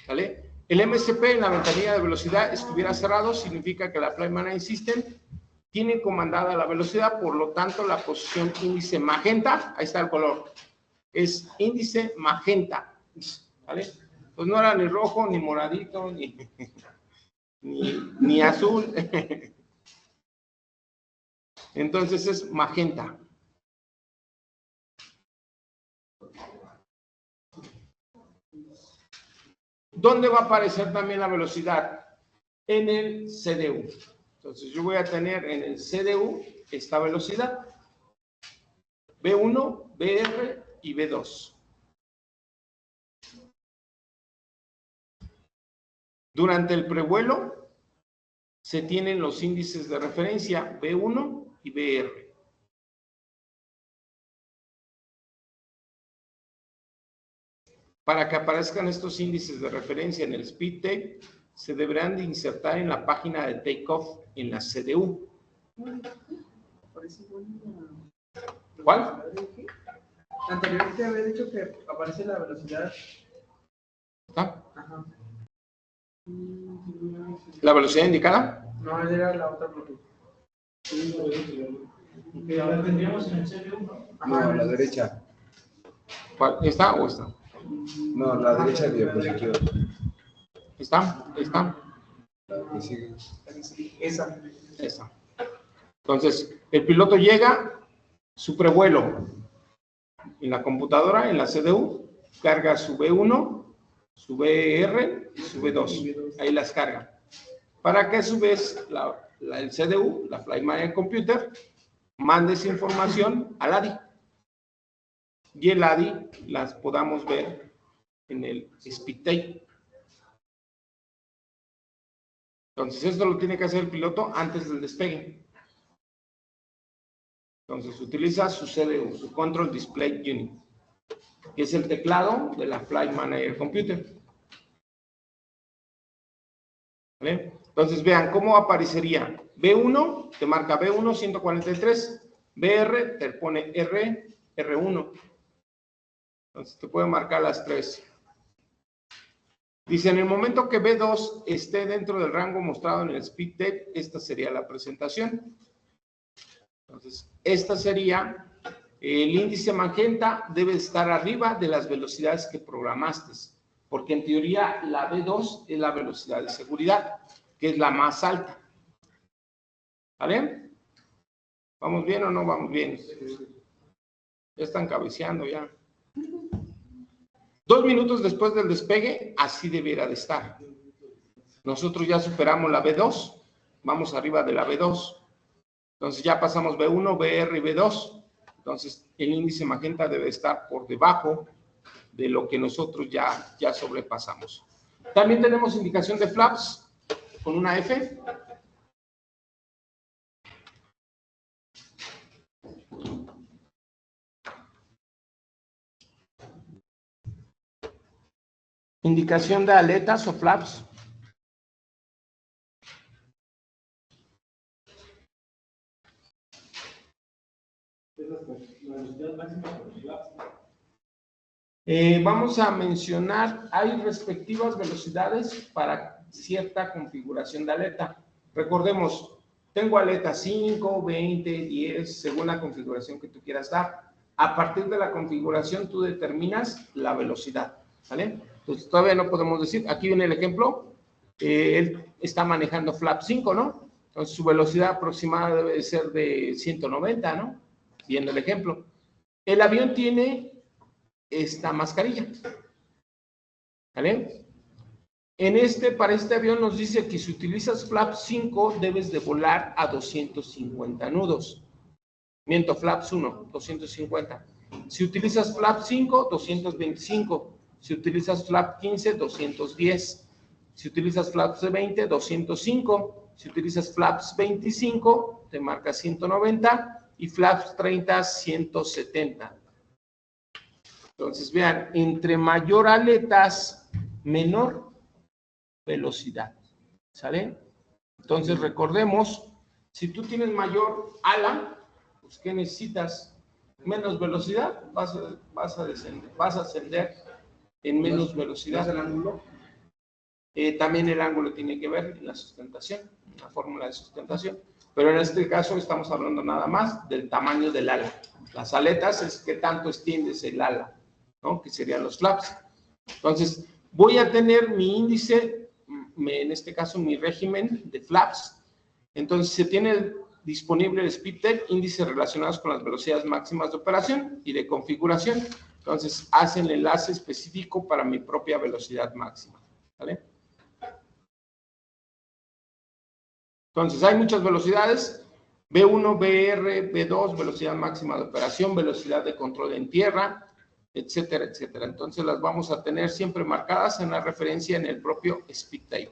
¿vale? El MCP en la ventanilla de velocidad estuviera cerrado, significa que la Flight Management System tiene comandada la velocidad, por lo tanto la posición índice magenta, ahí está el color, es índice magenta, ¿vale? Pues no era ni rojo, ni moradito, ni azul. Entonces es magenta. ¿Dónde va a aparecer también la velocidad? En el CDU. Entonces yo voy a tener en el CDU esta velocidad. B1, BR y B2. Durante el prevuelo se tienen los índices de referencia B1 y BR. Para que aparezcan estos índices de referencia en el speed tape, se deberán de insertar en la página de takeoff en la CDU. ¿Cuál? Anteriormente había dicho que aparece la velocidad. ¿Está? Ajá. ¿La velocidad indicada? No, era la otra Bluetooth. Que la tendríamos en el CDU, ¿no? No, a la derecha. ¿Cuál? ¿Esta o esta? No, la derecha de diapositiva. ¿Está? ¿Está? La que sigue. Esa. Esa. Entonces, el piloto llega, su prevuelo en la computadora, en la CDU, carga su B1, su BR y su B2. Ahí las carga. Para que a su vez el CDU, la Flight Manager Computer, mande esa información al ADI. Y el ADI las podamos ver en el speed tape. Entonces, esto lo tiene que hacer el piloto antes del despegue. Entonces, utiliza su CDU, su Control Display Unit, que es el teclado de la Flight Manager Computer. ¿Vale? Entonces, vean cómo aparecería. B1 te marca B1 143, BR te pone R1. Entonces, te puede marcar las 3. Dice, en el momento que B2 esté dentro del rango mostrado en el speed tape, esta sería la presentación. Entonces, esta sería, el índice magenta debe estar arriba de las velocidades que programaste, porque en teoría la B2 es la velocidad de seguridad, que es la más alta. ¿Vale? ¿Vamos bien o no vamos bien? Ya están cabeceando ya. 2 minutos después del despegue, así debiera de estar. Nosotros ya superamos la B2, vamos arriba de la B2. Entonces ya pasamos B1, BR y B2. Entonces el índice magenta debe estar por debajo de lo que nosotros ya sobrepasamos. También tenemos indicación de flaps con una F. Indicación de aletas o flaps. la velocidad máxima por el flaps. Vamos a mencionar, hay respectivas velocidades para cierta configuración de aleta. Recordemos, tengo aleta 5, 20, 10, según la configuración que tú quieras dar. A partir de la configuración tú determinas la velocidad, ¿vale? Entonces todavía no podemos decir, aquí viene el ejemplo, él está manejando flap 5, ¿no? Entonces su velocidad aproximada debe de ser de 190, ¿no? Viendo el ejemplo. El avión tiene esta mascarilla, ¿vale? Para este avión nos dice que si utilizas flap 5 debes de volar a 250 nudos. Miento, flaps 1, 250. Si utilizas flap 5, 225. Si utilizas flap 15, 210. Si utilizas flaps de 20, 205. Si utilizas flaps 25, te marca 190. Y flaps 30, 170. Entonces, vean, entre mayor aletas, menor velocidad. ¿Sale? Entonces, recordemos, si tú tienes mayor ala, pues, ¿qué necesitas? Menos velocidad, vas a ascender en menos velocidad. ¿Es el ángulo? También el ángulo tiene que ver en la sustentación, en la fórmula de sustentación. Pero en este caso estamos hablando nada más del tamaño del ala. Las aletas es qué tanto extiendes el ala, ¿no? Que serían los flaps. Entonces, voy a tener mi índice, en este caso mi régimen de flaps. Entonces, se tiene disponible el SpeedTech, índices relacionados con las velocidades máximas de operación y de configuración. Entonces, hace el enlace específico para mi propia velocidad máxima. ¿Vale? Entonces, hay muchas velocidades. B1, BR, B2, velocidad máxima de operación, velocidad de control en tierra, etcétera, etcétera. Entonces, las vamos a tener siempre marcadas en la referencia en el propio SpeedTech.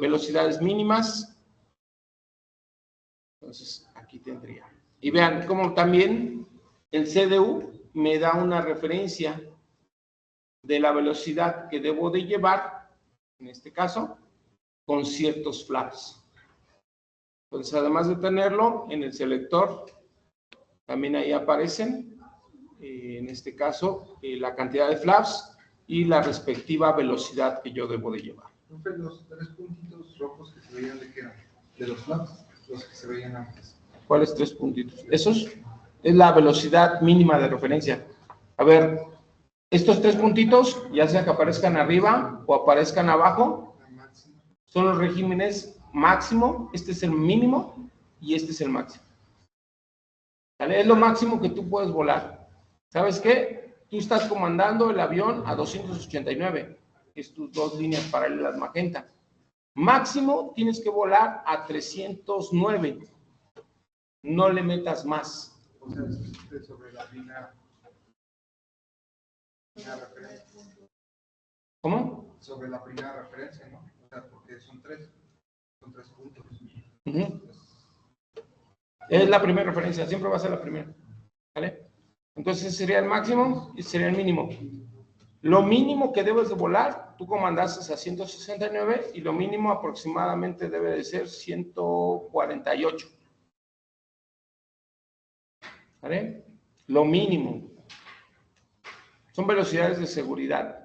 Velocidades mínimas. Entonces, aquí tendría. Y vean cómo también el CDU me da una referencia de la velocidad que debo de llevar, en este caso, con ciertos flaps. Entonces, además de tenerlo en el selector, también ahí aparecen, en este caso, la cantidad de flaps y la respectiva velocidad que yo debo de llevar. Profe, los 3 puntitos rojos que se veían, ¿de qué eran? ¿De los flaps? Los que se veían antes. ¿Cuáles 3 puntitos? Esos es la velocidad mínima de referencia. A ver, estos 3 puntitos, ya sea que aparezcan arriba o aparezcan abajo, son los regímenes máximo, este es el mínimo y este es el máximo. ¿Vale? Es lo máximo que tú puedes volar. ¿Sabes qué? Tú estás comandando el avión a 289, es tus 2 líneas paralelas magenta. Máximo tienes que volar a 309. No le metas más. O sea, es sobre la primera referencia. ¿Cómo? Sobre la primera referencia, ¿no? O sea, porque son 3 puntos. Es la primera referencia, siempre va a ser la primera. ¿Vale? Entonces ese sería el máximo y ese sería el mínimo. Lo mínimo que debes de volar, tú comandaste a 169 y lo mínimo aproximadamente debe de ser 148. ¿Vale? Lo mínimo. Son velocidades de seguridad.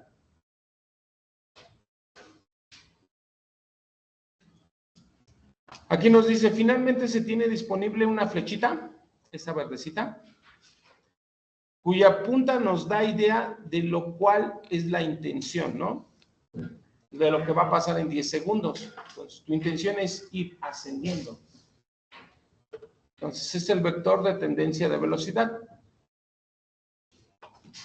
Aquí nos dice, finalmente se tiene disponible una flechita, esta verdecita, cuya punta nos da idea de lo cual es la intención, ¿no? De lo que va a pasar en 10 segundos. Entonces, tu intención es ir ascendiendo. Entonces, es el vector de tendencia de velocidad.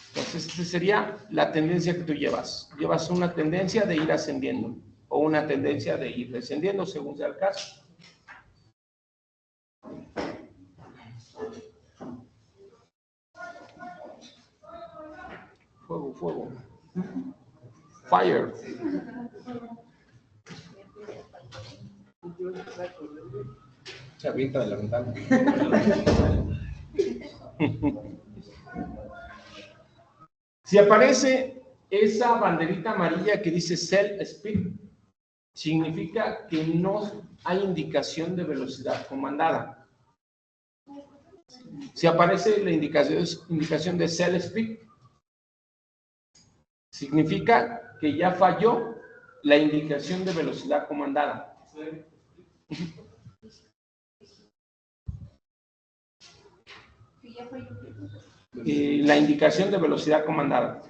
Entonces, esta sería la tendencia que tú llevas. Llevas una tendencia de ir ascendiendo o una tendencia de ir descendiendo, según sea el caso. Fuego, fuego. Fire. Se avienta de la ventana. Si aparece esa banderita amarilla que dice Cell Speed, significa que no hay indicación de velocidad comandada. Si aparece la indicación de cell speed, significa que ya falló la indicación de velocidad comandada. La indicación de velocidad comandada.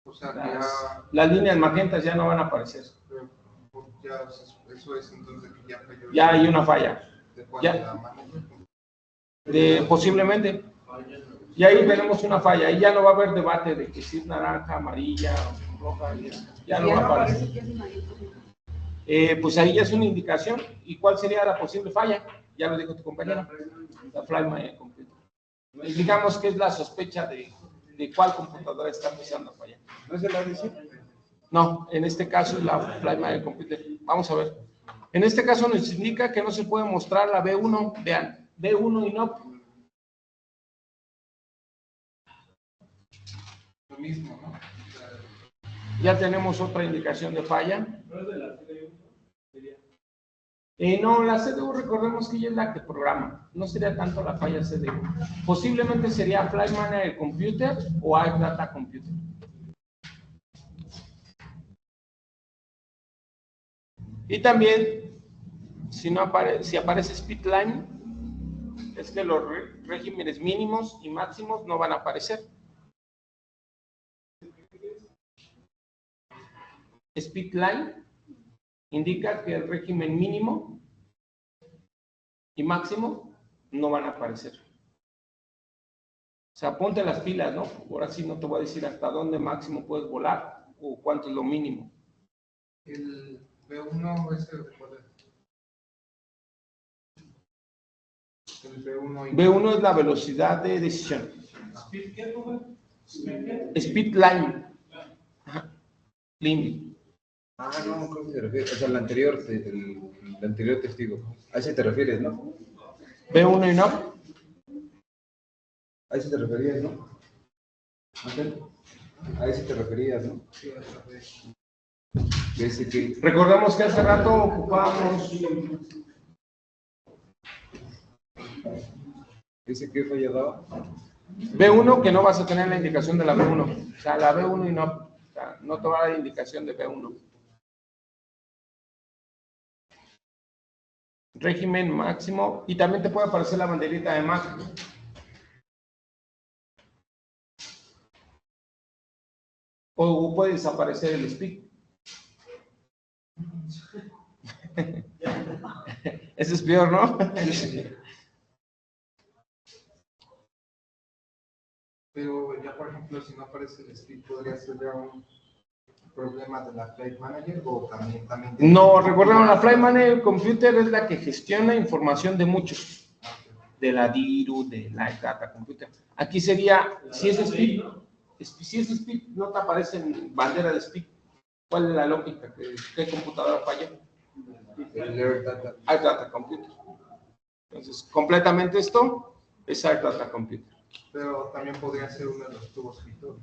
O sea, que ya, Las líneas magentas ya no van a aparecer. ya eso es entonces que ya falló. Ya hay una falla. ¿De cuál? Ya. ¿De la manager? Posiblemente. Y ahí tenemos una falla. Ahí ya no va a haber debate de que si es naranja, amarilla, roja. Ya no va a aparecer. Pues ahí ya es una indicación. ¿Y cuál sería la posible falla? Ya lo dijo tu compañero. La Fly My Computer. Y digamos que es la sospecha de cuál computadora está empezando a fallar. ¿No es el ADC? No, en este caso es la Fly My Computer. Vamos a ver. En este caso nos indica que no se puede mostrar la B1. Vean, B1 y no. Lo mismo, ¿no? Ya tenemos otra indicación de falla. ¿No es de la CDU? Sería. No, la CDU recordemos que ella es la que programa. No sería tanto la falla CDU. Posiblemente sería Flight Manager Computer o Air Data Computer. Y también, si aparece Speedline, es que los regímenes mínimos y máximos no van a aparecer. Speedline indica que el régimen mínimo y máximo no van a aparecer. O sea, ponte las pilas, ¿no? Ahora sí no te voy a decir hasta dónde máximo puedes volar o cuánto es lo mínimo. El B1 es el de cuál es. El B1 y B1 es la velocidad de decisión. ¿Speed qué, joven? Speedline. Limit. Ah, no, ¿cómo se refiere? O sea, el anterior testigo. A ese te refieres, ¿no? B1 y no. A ese te referías, ¿no? A ese te referías, ¿no? De ese que... Recordemos que hace rato ocupábamos ¿Ese que falla daba? B1, que no vas a tener la indicación de la B1. O sea, la B1 y no. O sea, no te va a dar indicación de B1. Régimen máximo. Y también te puede aparecer la banderita de Mac. O puede desaparecer el speed. Ese es peor, ¿no? Pero ya, por ejemplo, si no aparece el speed, ¿podría ser ya un problema de la Flight Manager o también No, recordemos, la Flight Manager Computer es la que gestiona información de muchos. De la DIRU, de la Data Computer. Aquí sería, si es speed, no te aparece en bandera de speed. ¿Cuál es la lógica? ¿Qué computadora falla? El Air Data. Air Data Computer. Entonces, completamente esto es Air Data Computer. Pero también podría ser uno de los tubos Pitot.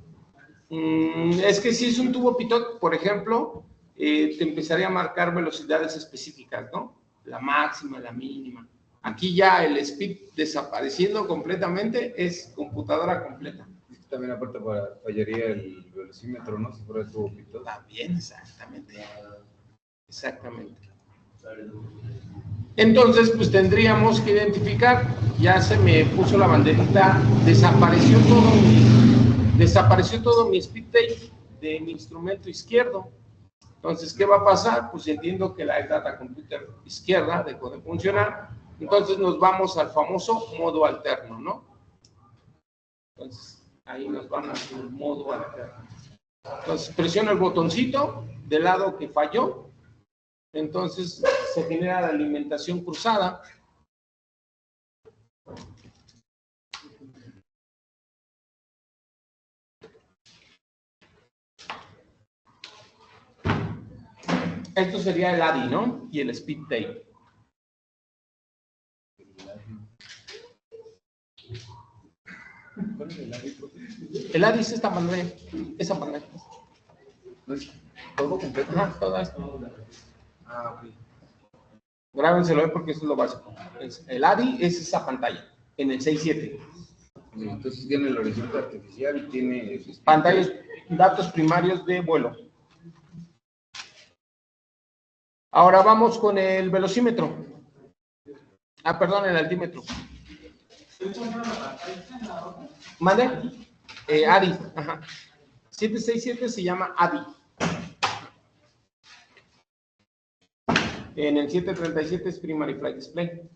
Es que si es un tubo Pitot, por ejemplo, te empezaría a marcar velocidades específicas, ¿no? La máxima, la mínima. Aquí ya el speed desapareciendo completamente es computadora completa. También aparte fallaría el velocímetro, ¿no? Si fuera el tubo Pitot. También, exactamente. Exactamente. Entonces, pues tendríamos que identificar, ya se me puso la banderita, desapareció todo mi speed tape de mi instrumento izquierdo. Entonces, ¿qué va a pasar? Pues entiendo que la Data Computer izquierda dejó de funcionar. Entonces nos vamos al famoso modo alterno, ¿no? Entonces, ahí nos vamos al modo alterno. Entonces, presiono el botoncito del lado que falló. Entonces, se genera la alimentación cruzada. Esto sería el ADI, ¿no? Y el speed tape. ¿Cuál es el ADI? El ADI es esta manera. ¿No es todo completo? Ajá, toda esto. Ah, ok. Grábenselo porque eso es lo básico. El ADI es esa pantalla. En el 6.7. Entonces tiene el horizonte artificial y tiene Pantallas, datos primarios de vuelo. Ahora vamos con el velocímetro. Perdón, el altímetro. ¿Mande? ADI. Ajá. 767 se llama ADI. En el 737 es Primary Flight Display.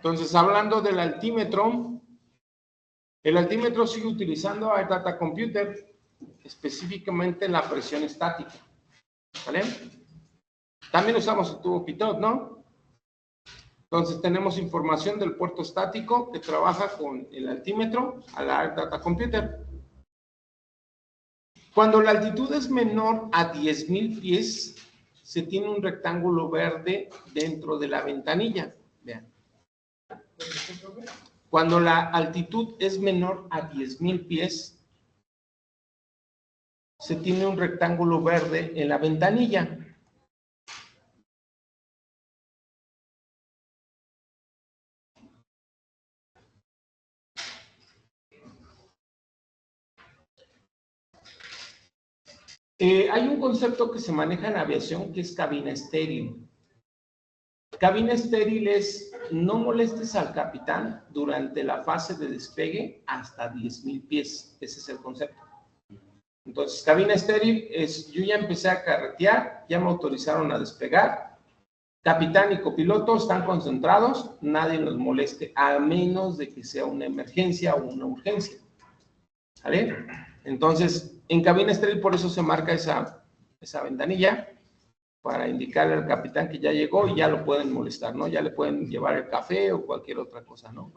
Entonces, hablando del altímetro, el altímetro sigue utilizando Air Data Computer, específicamente la presión estática. ¿Vale? También usamos el tubo Pitot, ¿no? Entonces, tenemos información del puerto estático que trabaja con el altímetro a la Air Data Computer. Cuando la altitud es menor a 10,000 pies, se tiene un rectángulo verde dentro de la ventanilla. Vean. Cuando la altitud es menor a 10,000 pies, se tiene un rectángulo verde en la ventanilla. Hay un concepto que se maneja en aviación que es cabina estéril. Cabina estéril es no molestes al capitán durante la fase de despegue hasta 10,000 pies. Ese es el concepto. Entonces, cabina estéril es, yo ya empecé a carretear, ya me autorizaron a despegar, capitán y copiloto están concentrados, nadie nos moleste, a menos de que sea una emergencia o una urgencia. ¿Vale? Entonces, en cabina estéril por eso se marca esa ventanilla, para indicarle al capitán que ya llegó y ya lo pueden molestar, ¿no? Ya le pueden llevar el café o cualquier otra cosa, ¿no?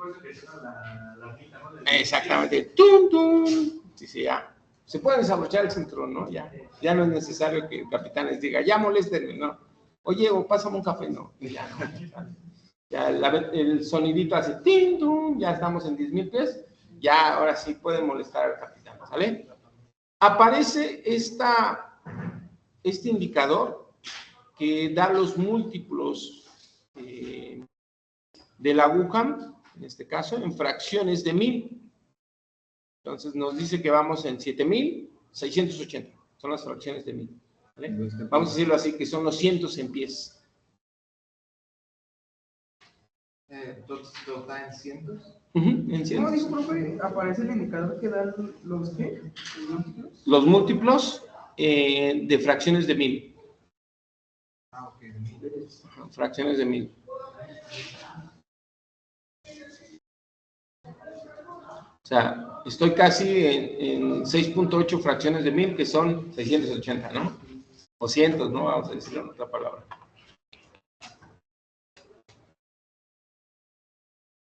Exactamente. ¡Tum, tum! Sí, sí, ya. Se pueden desabrochar el cinturón, ¿no? Ya no es necesario que el capitán les diga, ya moléstenme, ¿no? Oye, o pásame un café, no. Ya no. Ya el sonidito hace ¡tim, tum! Ya estamos en 10,000 pies. Ya, ahora sí pueden molestar al capitán, ¿sale? Aparece este indicador que da los múltiplos de la aguja, en este caso, en fracciones de 1000. Entonces nos dice que vamos en 7,680. Son las fracciones de 1000. ¿Vale? Vamos a decirlo así, que son los cientos en pies. Entonces, ¿lo da en cientos? En cientos. ¿Cómo dijo, profe? ¿Aparece el indicador que da los qué? Los múltiplos de fracciones de 1000. Ok. Fracciones de 1000. O sea, estoy casi en 6.8 fracciones de 1000, que son 680, ¿no? O cientos, ¿no? Vamos a decirlo en otra palabra.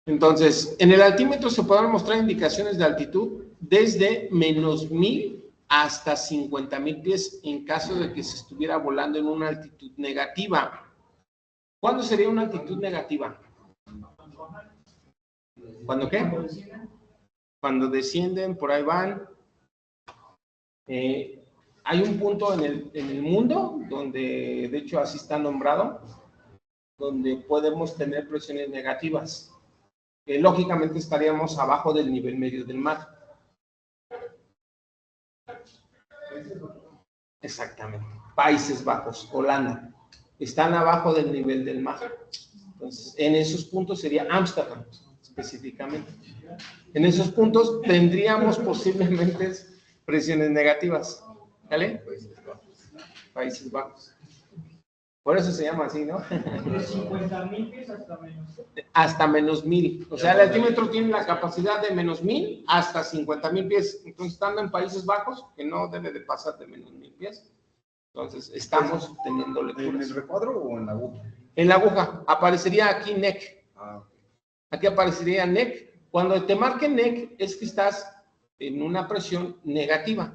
Entonces, en el altímetro se podrán mostrar indicaciones de altitud desde menos 1000 hasta 50,000 pies en caso de que se estuviera volando en una altitud negativa. ¿Cuándo sería una altitud negativa? ¿Cuándo qué? Cuando descienden, por ahí van. Hay un punto en el mundo donde, de hecho, así está nombrado, donde podemos tener presiones negativas. Lógicamente estaríamos abajo del nivel medio del mar. Exactamente. Países Bajos, Holanda, están abajo del nivel del mar. Entonces, en esos puntos sería Ámsterdam, específicamente. En esos puntos tendríamos posiblemente presiones negativas. ¿Vale? Países Bajos. Por eso se llama así, ¿no? De 50,000 pies hasta menos. Hasta menos 1000. O sea, el altímetro tiene la capacidad de menos 1000 hasta 50,000 pies. Entonces, estando en Países Bajos, que no debe de pasar de menos 1000 pies, entonces estamos teniendo lecturas. ¿En el recuadro o en la aguja? En la aguja. Aparecería aquí NEC. Ah, Aquí aparecería NEC. Cuando te marque NEC es que estás en una presión negativa.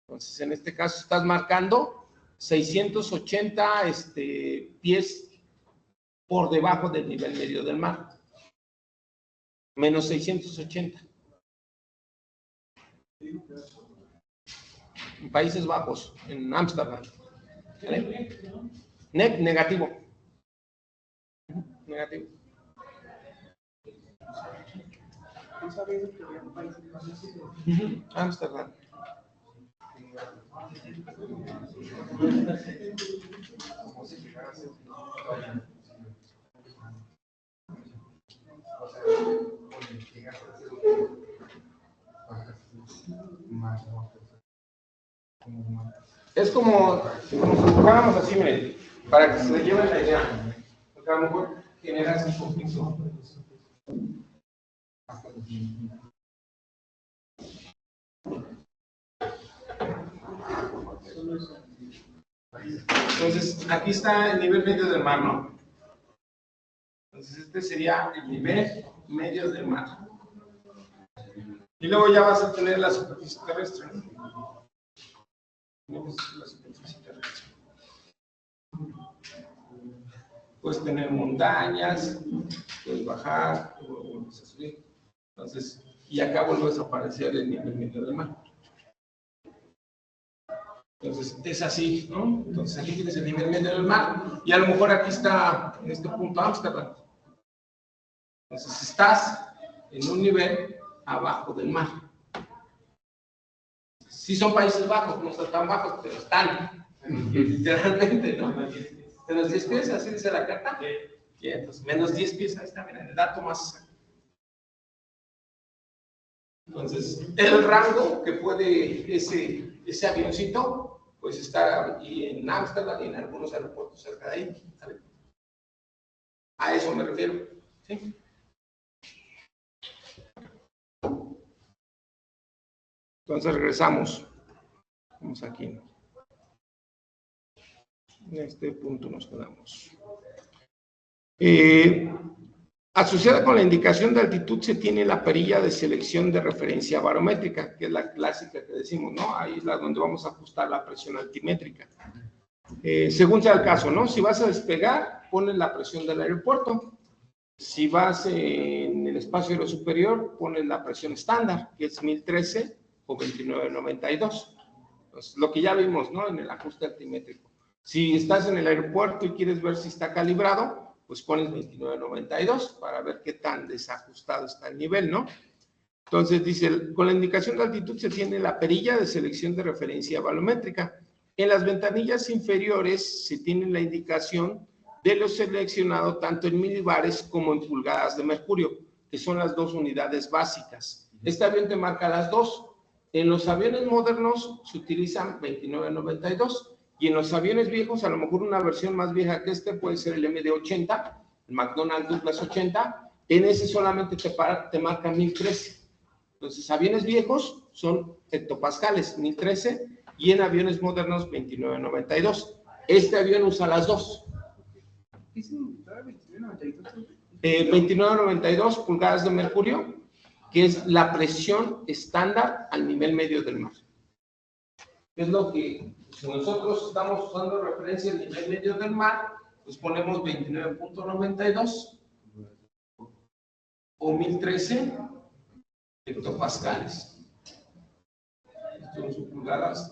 Entonces, en este caso, estás marcando 680 pies por debajo del nivel medio del mar. Menos 680. en Países Bajos, en Ámsterdam. ¿Vale? Negativo. Negativo. Ámsterdam. Es como si dibujáramos así, miren, para que se lleven la idea. Porque a lo mejor generas un conflicto. Entonces, aquí está el nivel medio del mar, ¿no? Entonces, este sería el nivel medio del mar. Y luego ya vas a tener la superficie terrestre. La superficie terrestre. Puedes tener montañas, puedes bajar, luego vuelves a subir. Entonces, y acá vuelves a aparecer el nivel medio del mar. Entonces, es así, ¿no? Entonces, aquí tienes el nivel medio del mar, y a lo mejor aquí está, en este punto, Ámsterdam. Entonces, estás en un nivel abajo del mar. Sí son Países Bajos, no están tan bajos, pero están, literalmente, ¿no? Menos 10 pies, así dice la carta. Y entonces, menos 10 pies, ahí está, mira, el dato más exacto. Entonces, el rango que puede ese avioncito, pues estar aquí en Ámsterdam y en algunos aeropuertos cerca de ahí, ¿sabes? A eso me refiero, ¿sí? Entonces regresamos. Vamos aquí. En este punto nos quedamos. Asociada con la indicación de altitud se tiene la perilla de selección de referencia barométrica, que es la clásica que decimos, ¿no? Ahí es la donde vamos a ajustar la presión altimétrica. Según sea el caso, ¿no? Si vas a despegar, pones la presión del aeropuerto. Si vas en el espacio aéreo superior, pones la presión estándar, que es 1013 o 2992. Entonces, lo que ya vimos, ¿no? En el ajuste altimétrico. Si estás en el aeropuerto y quieres ver si está calibrado, pues pones 2992 para ver qué tan desajustado está el nivel, ¿no? Entonces dice, con la indicación de altitud se tiene la perilla de selección de referencia balométrica. En las ventanillas inferiores se tiene la indicación de lo seleccionado tanto en milibares como en pulgadas de mercurio, que son las dos unidades básicas. Este avión te marca las dos. En los aviones modernos se utilizan 2992. Y en los aviones viejos, a lo mejor una versión más vieja que este puede ser el MD-80, el McDonnell Douglas 80, en ese solamente te marca 1013. Entonces, aviones viejos son hectopascales, 1013, y en aviones modernos 2992. Este avión usa las dos. 2992 pulgadas de mercurio, que es la presión estándar al nivel medio del mar. Es lo que, si nosotros estamos usando referencia al nivel medio del mar, pues ponemos 29.92 o 1013 hectopascales. Esto son pulgadas.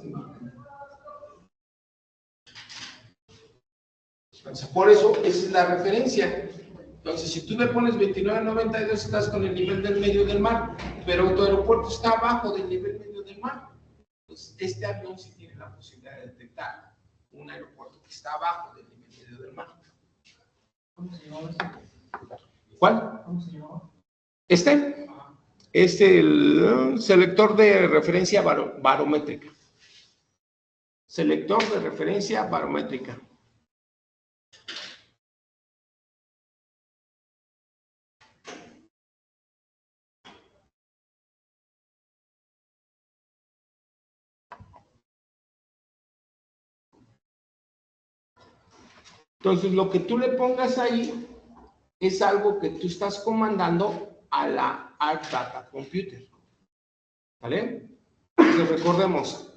Entonces, por eso, esa es la referencia. Entonces, si tú le pones 29.92, estás con el nivel del medio del mar, pero tu aeropuerto está abajo del nivel medio del mar. Entonces, este avión sí tiene la posibilidad de detectar un aeropuerto que está abajo del nivel medio del mar. ¿Cómo se llamaba este? ¿Cuál? ¿Cómo se llamaba? Este es el selector de referencia barométrica. Selector de referencia barométrica. Entonces, lo que tú le pongas ahí es algo que tú estás comandando a la Arc Data Computer. ¿Vale? Entonces, recordemos,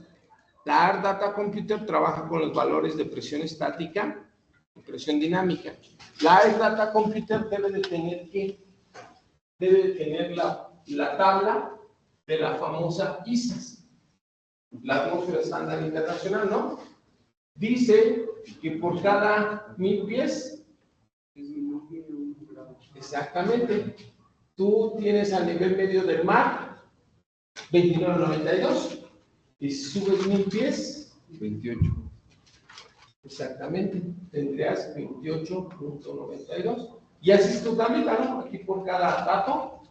la Arc Data Computer trabaja con los valores de presión estática y presión dinámica. La Arc Data Computer debe de tener la tabla de la famosa ISIS. la atmósfera estándar internacional, ¿no? Dice que por cada 1000 pies, exactamente, tú tienes al nivel medio del mar 29.92 y si subes 1000 pies, 28. exactamente, tendrías 28.92 y así es tu tablita, ¿no? Aquí por cada dato.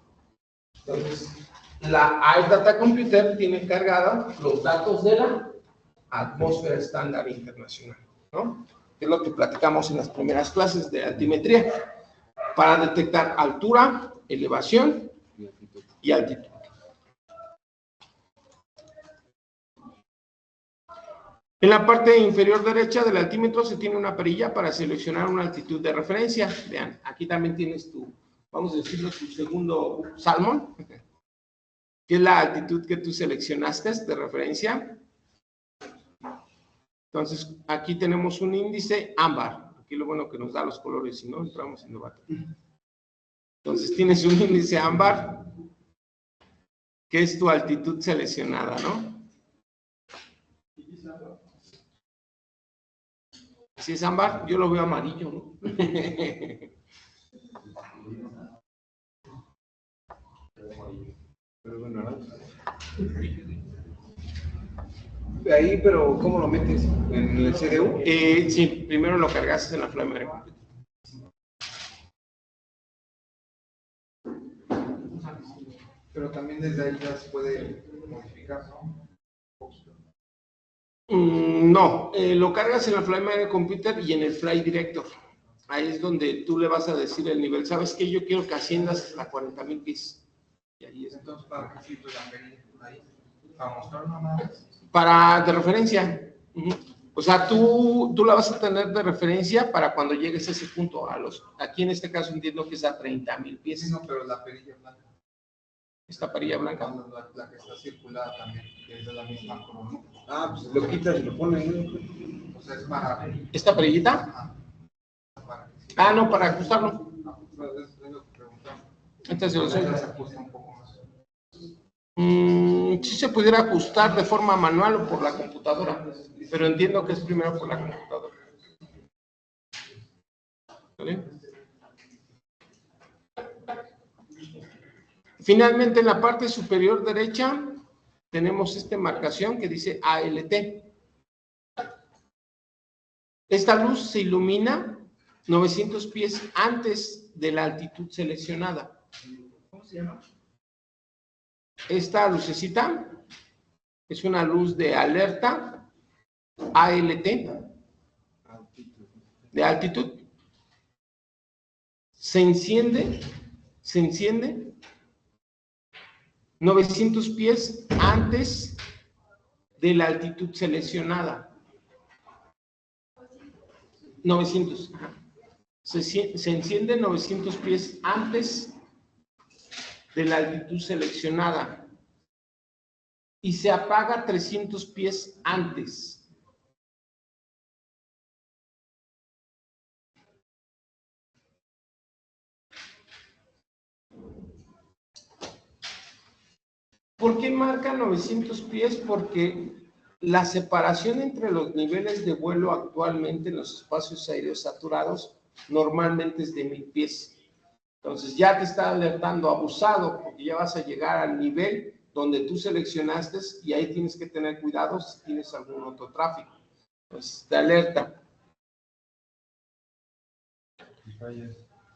Entonces, la Air Data Computer tiene cargados los datos de la atmósfera estándar internacional, ¿no? Que es lo que platicamos en las primeras clases de altimetría, para detectar altura, elevación y altitud. En la parte inferior derecha del altímetro se tiene una perilla para seleccionar una altitud de referencia. Vean, aquí también tienes tu, vamos a decirlo, tu segundo salmón, que es la altitud que tú seleccionaste de referencia. Entonces, aquí tenemos un índice ámbar. Aquí lo bueno que nos da los colores, si no entramos en debate. Entonces, tienes un índice ámbar, que es tu altitud seleccionada, ¿no? Si es ámbar, yo lo veo amarillo, ¿no? Pero bueno, ¿no? Ahí, pero ¿cómo lo metes? ¿En el CDU? Sí, primero lo cargas en la Fly Memory Computer. Pero también desde ahí ya se puede modificar, ¿no? No, lo cargas en la Fly Memory Computer y en el Fly Director. Ahí es donde tú le vas a decir el nivel. ¿Sabes qué? Yo quiero que asciendas a 40,000 pies. Y ahí es. Entonces, ¿para qué sirve la perilla ahí? ¿Para mostrar nada más? Para de referencia. O sea, tú la vas a tener de referencia para cuando llegues a ese punto. Aquí en este caso entiendo que es a 30,000 pies. Sí, no, pero la perilla blanca. Esta perilla blanca. La que está circulada también, que es de la misma corona. Ah, pues lo quitas y lo pones, ¿no? O sea, es para... ¿Esta perillita? Ajá. Para que sí. Ah, no, para ajustarlo. No, es lo que preguntaba. Entonces, O sea, se ajusta un poco más. sí se pudiera ajustar de forma manual o por la computadora, pero entiendo que es primero por la computadora. ¿Vale? Finalmente, en la parte superior derecha tenemos esta marcación que dice ALT. Esta luz se ilumina 900 pies antes de la altitud seleccionada. ¿Cómo se llama? Esta lucecita es una luz de alerta ALT de altitud. Se enciende 900 pies antes de la altitud seleccionada. 900. Se enciende 900 pies antes de la altitud seleccionada y se apaga 300 pies antes. ¿Por qué marca 900 pies? Porque la separación entre los niveles de vuelo actualmente en los espacios aéreos saturados normalmente es de 1000 pies. Entonces ya te está alertando abusado porque ya vas a llegar al nivel donde tú seleccionaste y ahí tienes que tener cuidado si tienes algún otro tráfico. Entonces te alerta.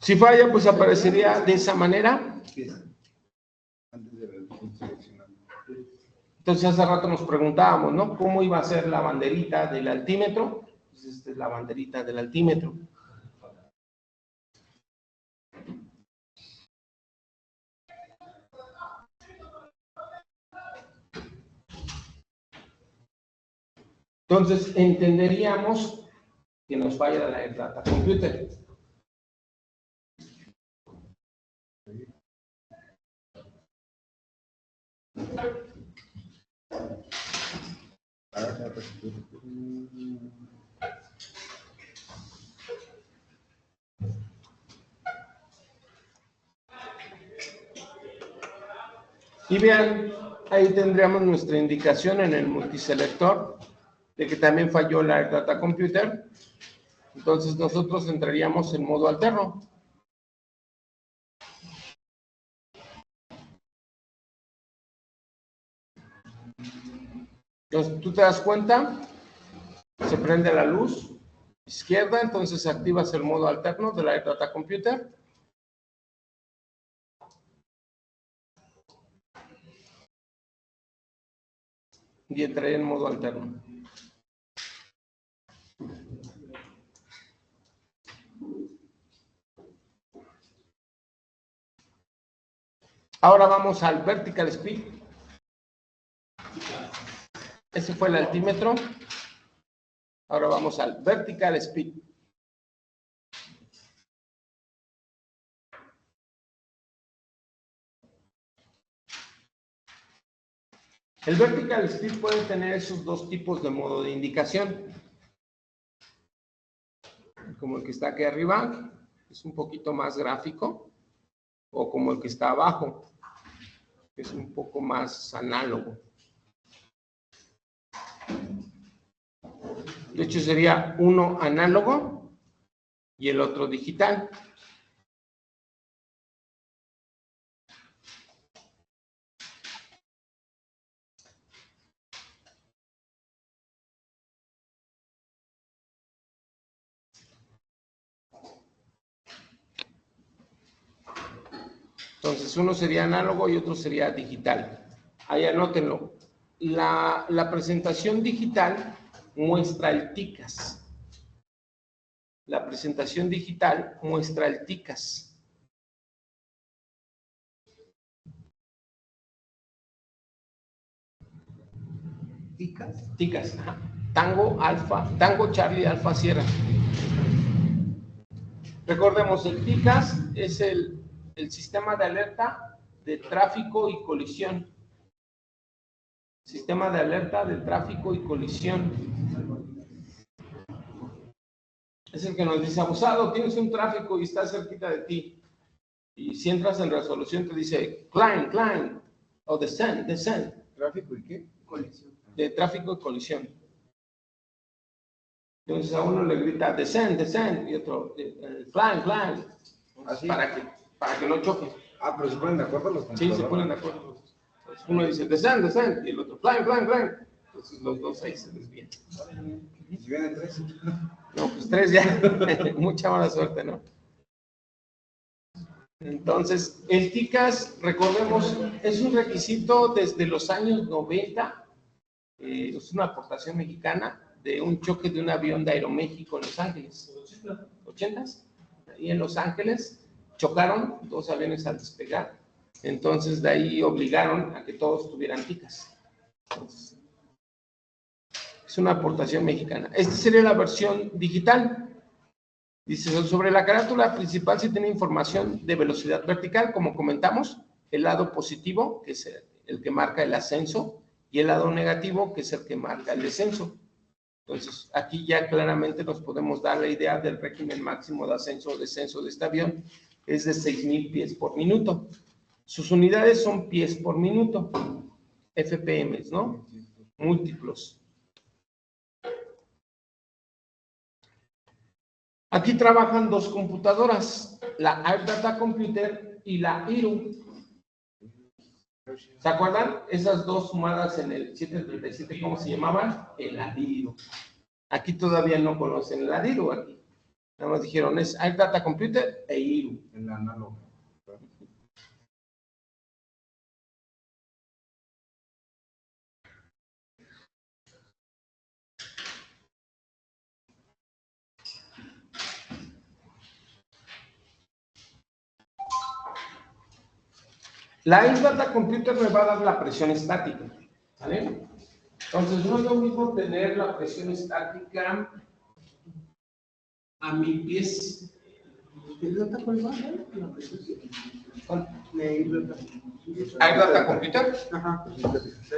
Si falla, pues aparecería de esa manera. Antes de la seleccionada. Entonces hace rato nos preguntábamos, ¿no? ¿Cómo iba a ser la banderita del altímetro? Pues esta es la banderita del altímetro. Entonces entenderíamos que nos falla la Air Data Computer. Y vean ahí tendríamos nuestra indicación en el multiselector de que también falló la Air Data Computer. Entonces nosotros entraríamos en modo alterno. Entonces tú te das cuenta, se prende la luz izquierda, entonces activas el modo alterno de la Air Data Computer. Y entraré en modo alterno. Ahora vamos al vertical speed. Ese fue el altímetro. Ahora vamos al vertical speed. El vertical speed puede tener esos dos tipos de modo de indicación. Como el que está aquí arriba, es un poquito más gráfico, o como el que está abajo, que es un poco más análogo. De hecho, sería uno análogo y el otro digital. Entonces, uno sería análogo y otro sería digital. Ahí anótenlo. La presentación digital muestra el TICAS. La presentación digital muestra el TICAS. ¿Ticas? TICAS, ajá. Tango, Charlie, Alfa, Sierra. Recordemos, el TICAS es el sistema de alerta de tráfico y colisión. Sistema de alerta de tráfico y colisión. Es el que nos dice, abusado, tienes un tráfico y está cerquita de ti. Y si entras en resolución te dice, climb, o descend. ¿Tráfico y qué? Colisión. De tráfico y colisión. Entonces a uno le grita, descend, y otro, climb. ¿Así? Para que no choque. Ah, pero se ponen de acuerdo los Sí, computadores. se ponen de acuerdo. Entonces, uno dice, descend, y el otro, climb. Entonces los dos ahí se desvían. ¿Y si vienen tres? No, pues tres ya. Mucha mala suerte, ¿no? Entonces, el TICAS, recordemos, es un requisito desde los años 90. Es una aportación mexicana de un choque de un avión de Aeroméxico en Los Ángeles. 80s. Ahí en Los Ángeles chocaron dos aviones al despegar. Entonces, de ahí obligaron a que todos tuvieran TICAS. Entonces, es una aportación mexicana. Esta sería la versión digital. Dice, sobre la carátula principal sí tiene información de velocidad vertical, como comentamos, el lado positivo, que es el que marca el ascenso, y el lado negativo, que es el que marca el descenso. Entonces, aquí ya claramente nos podemos dar la idea del régimen máximo de ascenso o descenso de este avión, es de 6,000 pies por minuto. Sus unidades son pies por minuto, FPM, ¿no? Múltiplos. Aquí trabajan dos computadoras, la Air Data Computer y la IRU. ¿Se acuerdan? Esas dos sumadas en el 737, ¿cómo se llamaban? El ADIRU. Aquí todavía no conocen el ADIRU aquí. Nada más dijeron, es Air Data Computer e IRU. El análogo. La Air Data Computer me va a dar la presión estática, ¿vale? Entonces, no es lo mismo tener la presión estática a 1000 pies. ¿El data cuál va? ¿Cuál? La Air Data Computer. Ajá.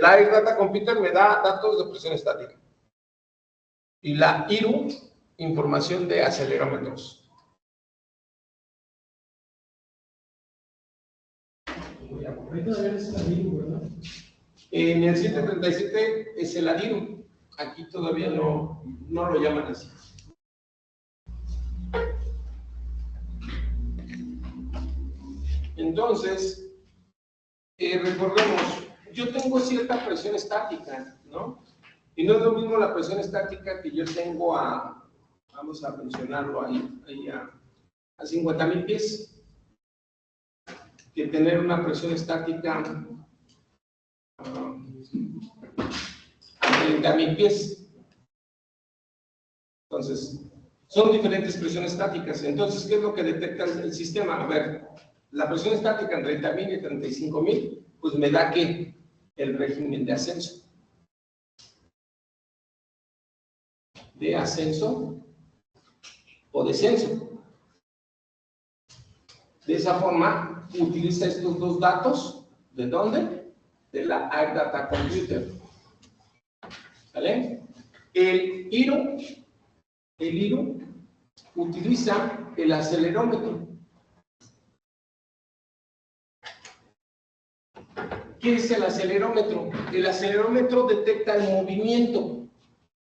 La Air Data Computer me da datos de presión estática. Y la IRU, información de acelerómetros. Ahí todavía es la misma, ¿verdad? En el 737 es el ADIRU. Aquí todavía no lo llaman así. Entonces, recordemos, yo tengo cierta presión estática, ¿no? Y no es lo mismo la presión estática que yo tengo vamos a mencionarlo ahí a 50,000 pies, que tener una presión estática a 30,000 pies. Entonces, son diferentes presiones estáticas. Entonces, ¿qué es lo que detecta el sistema? A ver, la presión estática en 30,000 y 35,000, pues me da que el régimen de ascenso. De ascenso o descenso. De esa forma, utiliza estos dos datos. ¿De dónde? De la Air Data Computer. ¿Vale? El IRU utiliza el acelerómetro. ¿Qué es el acelerómetro? El acelerómetro detecta el movimiento.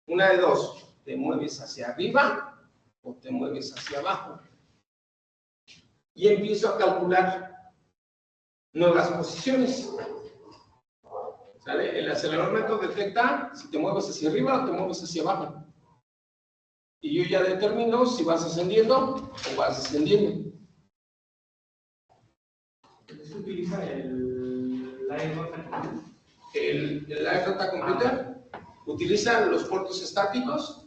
Una de dos. Te mueves hacia arriba o te mueves hacia abajo. Y empiezo a calcular nuevas posiciones. ¿Sale? El acelerómetro detecta si te mueves hacia arriba o te mueves hacia abajo. Y yo ya determino si vas ascendiendo o vas descendiendo. ¿Se utiliza el Air Data? El Air Data Computer utiliza los puertos estáticos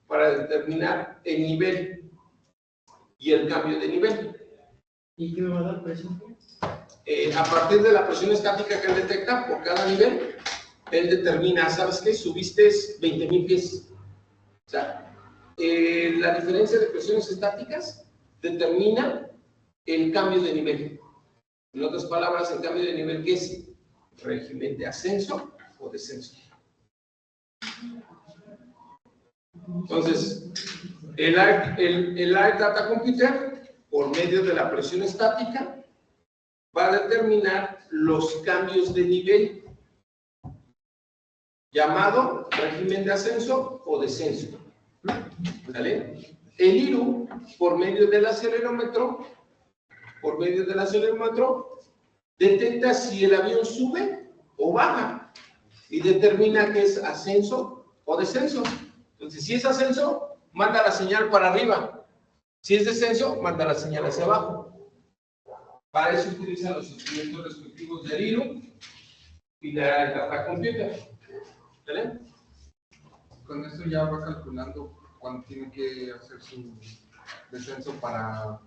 para determinar el nivel y el cambio de nivel. ¿Y qué me va a dar presión? A partir de la presión estática que él detecta por cada nivel, él determina, ¿sabes qué? Subiste 20,000 pies. O sea, la diferencia de presiones estáticas determina el cambio de nivel. En otras palabras, el cambio de nivel, ¿qué es? Régimen de ascenso o descenso. Entonces, el Air Data Computer, por medio de la presión estática, va a determinar los cambios de nivel, llamado régimen de ascenso o descenso. ¿Vale? El IRU, por medio del acelerómetro, detecta si el avión sube o baja y determina que es ascenso o descenso. Entonces, si es ascenso, manda la señal para arriba. Si es descenso, manda la señal hacia abajo. Para eso utilizan los instrumentos respectivos del IRU y de la Data Computer. ¿Vale? Con esto ya va calculando cuánto tiene que hacer su descenso para...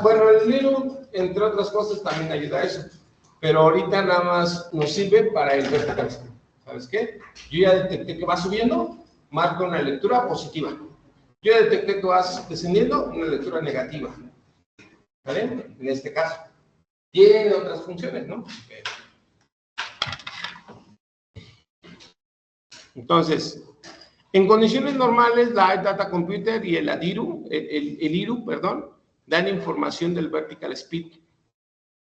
Bueno, el IRU, entre otras cosas, también ayuda a eso. Pero ahorita nada más nos sirve para el vertical. ¿Sabes qué? Yo ya detecté que va subiendo, marco una lectura positiva. Yo ya detecté que vas descendiendo, una lectura negativa. ¿Vale? En este caso. Tiene otras funciones, ¿no? Entonces, en condiciones normales, la Air Data Computer y el IRU, dan información del vertical speed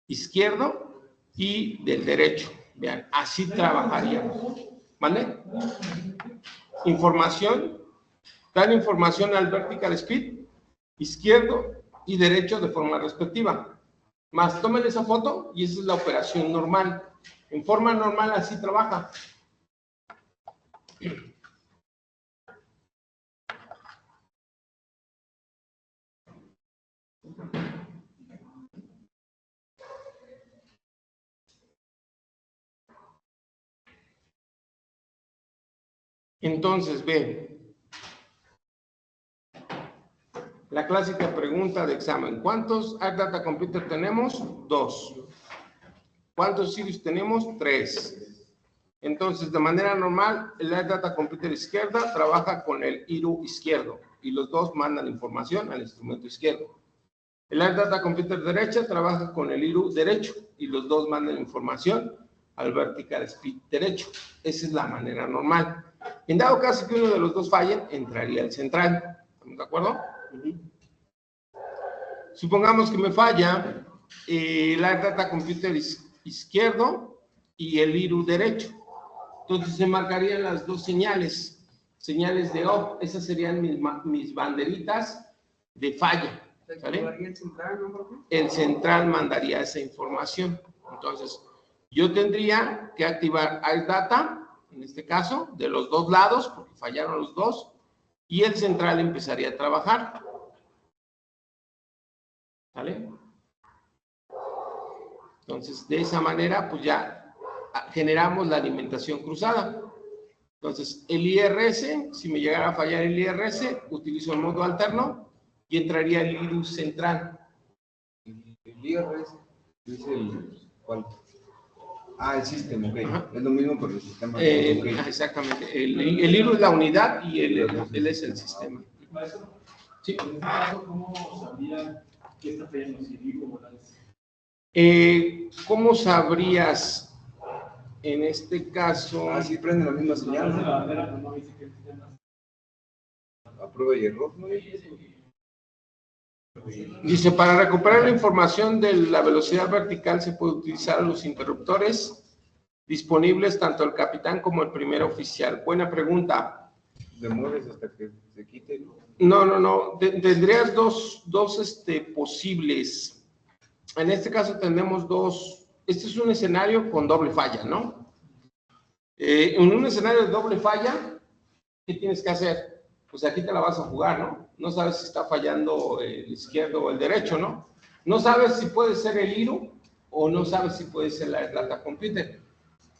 izquierdo y del derecho. Vean, así trabajaríamos. ¿Vale? Dan información al vertical speed izquierdo y derecho de forma respectiva. Más, tomen esa foto y esa es la operación normal. En forma normal así trabaja. Entonces, ven, la clásica pregunta de examen. ¿Cuántos Air Data Computer tenemos? 2. ¿Cuántos Sirius tenemos? 3. Entonces, de manera normal, el Air Data Computer izquierda trabaja con el IRU izquierdo y los dos mandan información al instrumento izquierdo. El Air Data Computer derecha trabaja con el IRU derecho y los dos mandan información al vertical speed derecho. Esa es la manera normal. En dado caso que uno de los dos falle, entraría el central. ¿Estamos de acuerdo? Supongamos que me falla el Air Data Computer izquierdo y el IRU derecho. Entonces se marcarían las dos señales de off. Esas serían mis banderitas de falla. ¿Sale? ¿El central, no, profe? El central mandaría esa información. Entonces, yo tendría que activar iData, en este caso, de los dos lados, porque fallaron los dos, y el central empezaría a trabajar. ¿Vale? Entonces, de esa manera, pues ya generamos la alimentación cruzada. Entonces, el IRS, si me llegara a fallar el IRS, utilizo el modo alterno y entraría el IRU central. El IRS es el ¿cuál? El sistema, ok. Ajá. Es lo mismo, pero el sistema. Ok. Exactamente. El IRU es la unidad y él es el sistema. Maestro, Sí. en este caso, ¿cómo sabría que está fallando si digo o la ¿Cómo sabrías en este caso? Sí prende la misma la señal, ¿no? bandera, pero no dice que el sistema A prueba y error, ¿no? Dice, para recuperar la información de la velocidad vertical se puede utilizar los interruptores disponibles tanto el capitán como el primer oficial. Buena pregunta. Le mueves hasta que se quite, ¿no? No. Tendrías dos posibles. En este caso tenemos dos. Este es un escenario con doble falla, ¿no? En un escenario de doble falla, ¿qué tienes que hacer? Pues aquí te la vas a jugar, ¿no? No sabes si está fallando el izquierdo o el derecho, ¿no? No sabes si puede ser el IRU o no sabes si puede ser la data computer.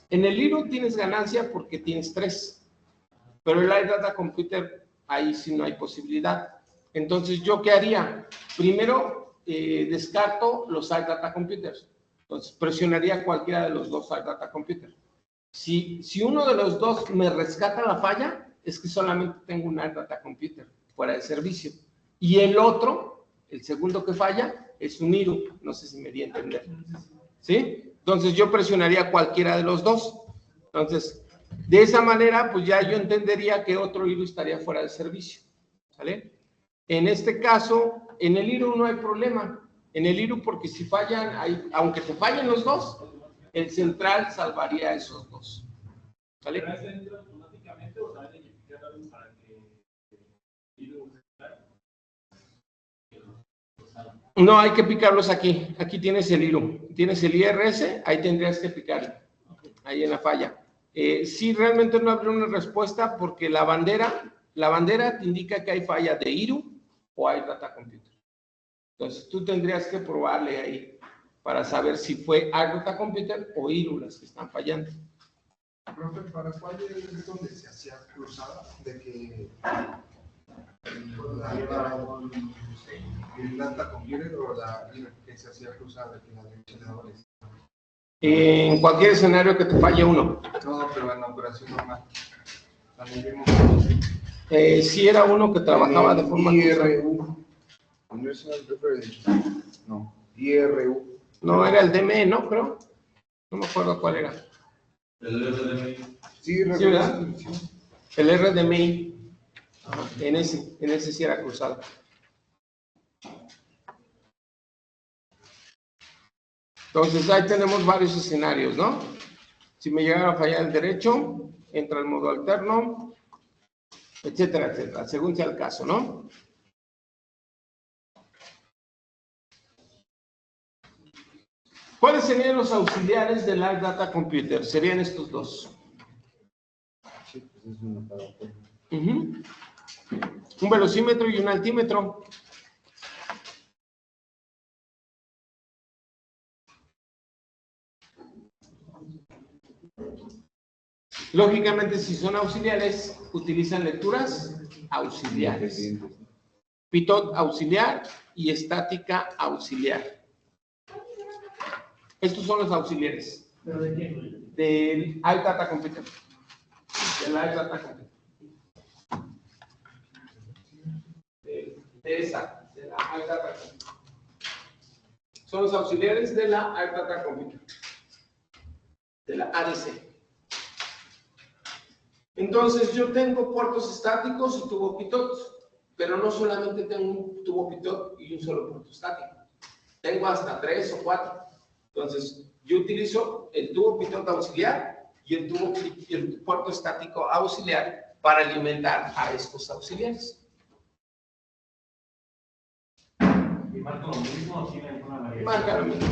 En el IRU tienes ganancia porque tienes 3, pero en la data computer ahí sí no hay posibilidad. Entonces, ¿yo qué haría? Primero, descarto los iData Computers. Entonces, presionaría cualquiera de los dos iData Computers. Si uno de los dos me rescata la falla, es que solamente tengo un iData Computer fuera de servicio. Y el otro, el segundo que falla, es un IRU. No sé si me di a entender. ¿Sí? Entonces, yo presionaría cualquiera de los dos. Entonces, de esa manera, pues ya yo entendería que otro IRU estaría fuera de servicio. ¿Sale? En este caso, en el IRU no hay problema. En el IRU, porque si fallan, aunque te fallen los dos, el central salvaría a esos dos. ¿Sale? ¿Pero ese entra automáticamente o también hay que picar algo para que IRU No, hay que picarlos aquí. Aquí tienes el IRU. Tienes el IRS, ahí tendrías que picar. Ahí en la falla. Sí, realmente no habría una respuesta porque la bandera te indica que hay falla de IRU o hay data computer. Entonces, tú tendrías que probarle ahí para saber si fue data computer o IRU las que están fallando. Profe, ¿para cuál es donde se hacía cruzada? De que el data computer o la que se hacía cruzada de que la ventiladores. En cualquier escenario que te falle uno. No, pero en la operación normal. También vimos. Sí era uno que trabajaba de forma IRU. Universal Reference. No, IRU. No, era el DME, ¿no? Creo. No me acuerdo cuál era. El RDMI. Sí, Sí, ¿verdad? El RDMI. En ese sí era cruzado. Entonces, ahí tenemos varios escenarios, ¿no? Si me llegara a fallar el derecho, entra el modo alterno, etcétera, etcétera, según sea el caso, ¿no? ¿Cuáles serían los auxiliares del iData Computer? Serían estos dos. Sí, pues es uno para otro. Un velocímetro y un altímetro. Lógicamente, si son auxiliares, utilizan lecturas auxiliares. Pitot auxiliar y estática auxiliar. Estos son los auxiliares. ¿Pero de qué? Del iData Computer. Del iData Computer. De esa, de la iData Computer. Son los auxiliares de la iData Computer. De la ADC. Entonces, yo tengo puertos estáticos y tubo pitot, pero no solamente tengo un tubo pitot y un solo puerto estático. Tengo hasta 3 o 4. Entonces, yo utilizo el tubo pitot auxiliar y el puerto estático auxiliar para alimentar a estos auxiliares. ¿Y marca lo mismo o tiene alguna variación? Marca lo mismo.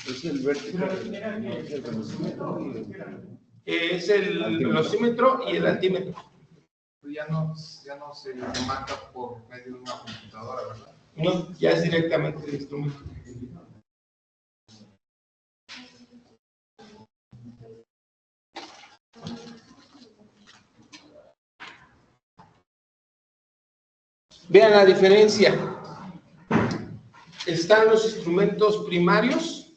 Es el vertical, es el velocímetro y Es el velocímetro y el altímetro. Ya no se marca por medio de una computadora, ¿verdad? No, ya es directamente el instrumento. Vean la diferencia. Están los instrumentos primarios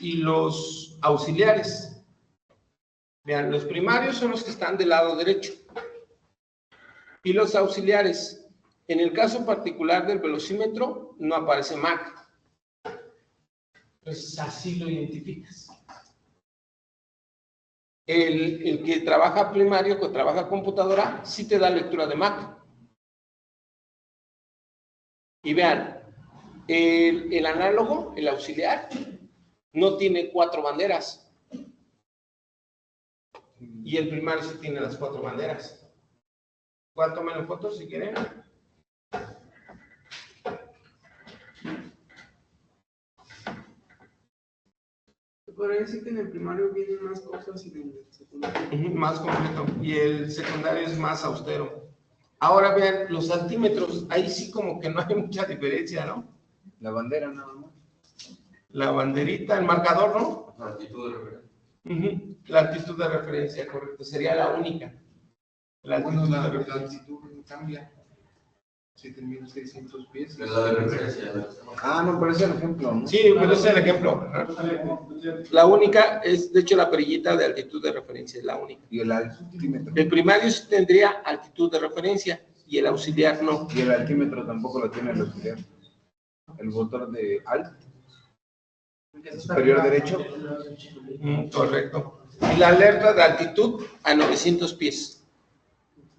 y los auxiliares. Vean, los primarios son los que están del lado derecho. Y los auxiliares. En el caso particular del velocímetro, no aparece Mach. Entonces, así lo identificas. El que trabaja primario, que trabaja computadora, sí te da lectura de Mach. Y vean, el análogo, el auxiliar, no tiene 4 banderas. Y el primario sí tiene las 4 banderas. Tomen fotos si quieren. Se podría decir que en el primario vienen más cosas y en el secundario. Más completo. Y el secundario es más austero. Ahora vean, los altímetros, ahí sí como que no hay mucha diferencia, ¿no? La bandera nada más. La banderita, el marcador, ¿no? La altitud de referencia. La altitud de referencia, correcto, sería la única. La Bueno, altitud la de referencia. altitud cambia. 7.600 pies. La edad de referencia. Ah, no, pero es el ejemplo, ¿no? Sí, pero ese es el ejemplo. La única es, de hecho, la perillita de altitud de referencia, es la única. Y el altímetro. El primario sí tendría altitud de referencia y el auxiliar no. Y el altímetro tampoco lo tiene el auxiliar. El botón de alt. Superior derecho. Correcto. Y la alerta de altitud a 900 pies.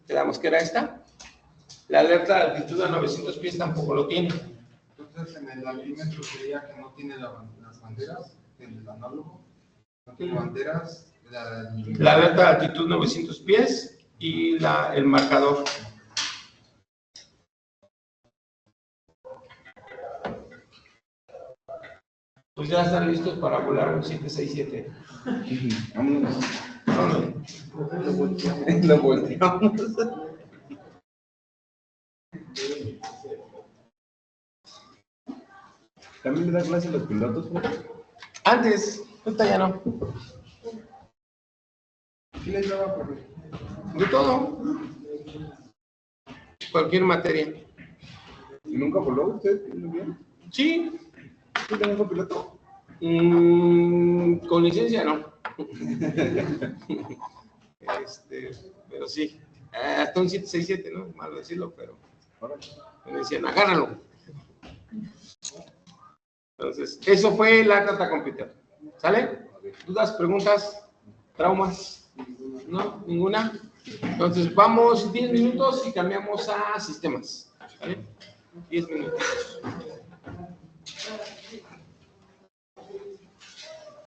¿Quedamos que era esta? La alerta de altitud a 900 pies tampoco lo tiene. Entonces, en el altímetro sería que no tiene las banderas, en el análogo. No tiene banderas. La alerta de altitud 900 pies y el marcador. Pues ya están listos para volar un 767. Vámonos. Vámonos. Lo volteamos. ¿También le da clase a los pilotos, profe? Antes, ahorita ya no. ¿Qué les daba por De todo. Cualquier materia. ¿Y nunca voló usted? ¿Lo vio? Sí. ¿Usted también fue piloto? Con licencia no. Pero sí. Hasta un 767, ¿no? Malo decirlo, pero Órale. me decían, agárralo. Entonces, eso fue la Data Computer. ¿Sale? ¿Dudas, preguntas, traumas? ¿No? ¿Ninguna? Entonces, vamos 10 minutos y cambiamos a sistemas. ¿Sale? 10 minutos.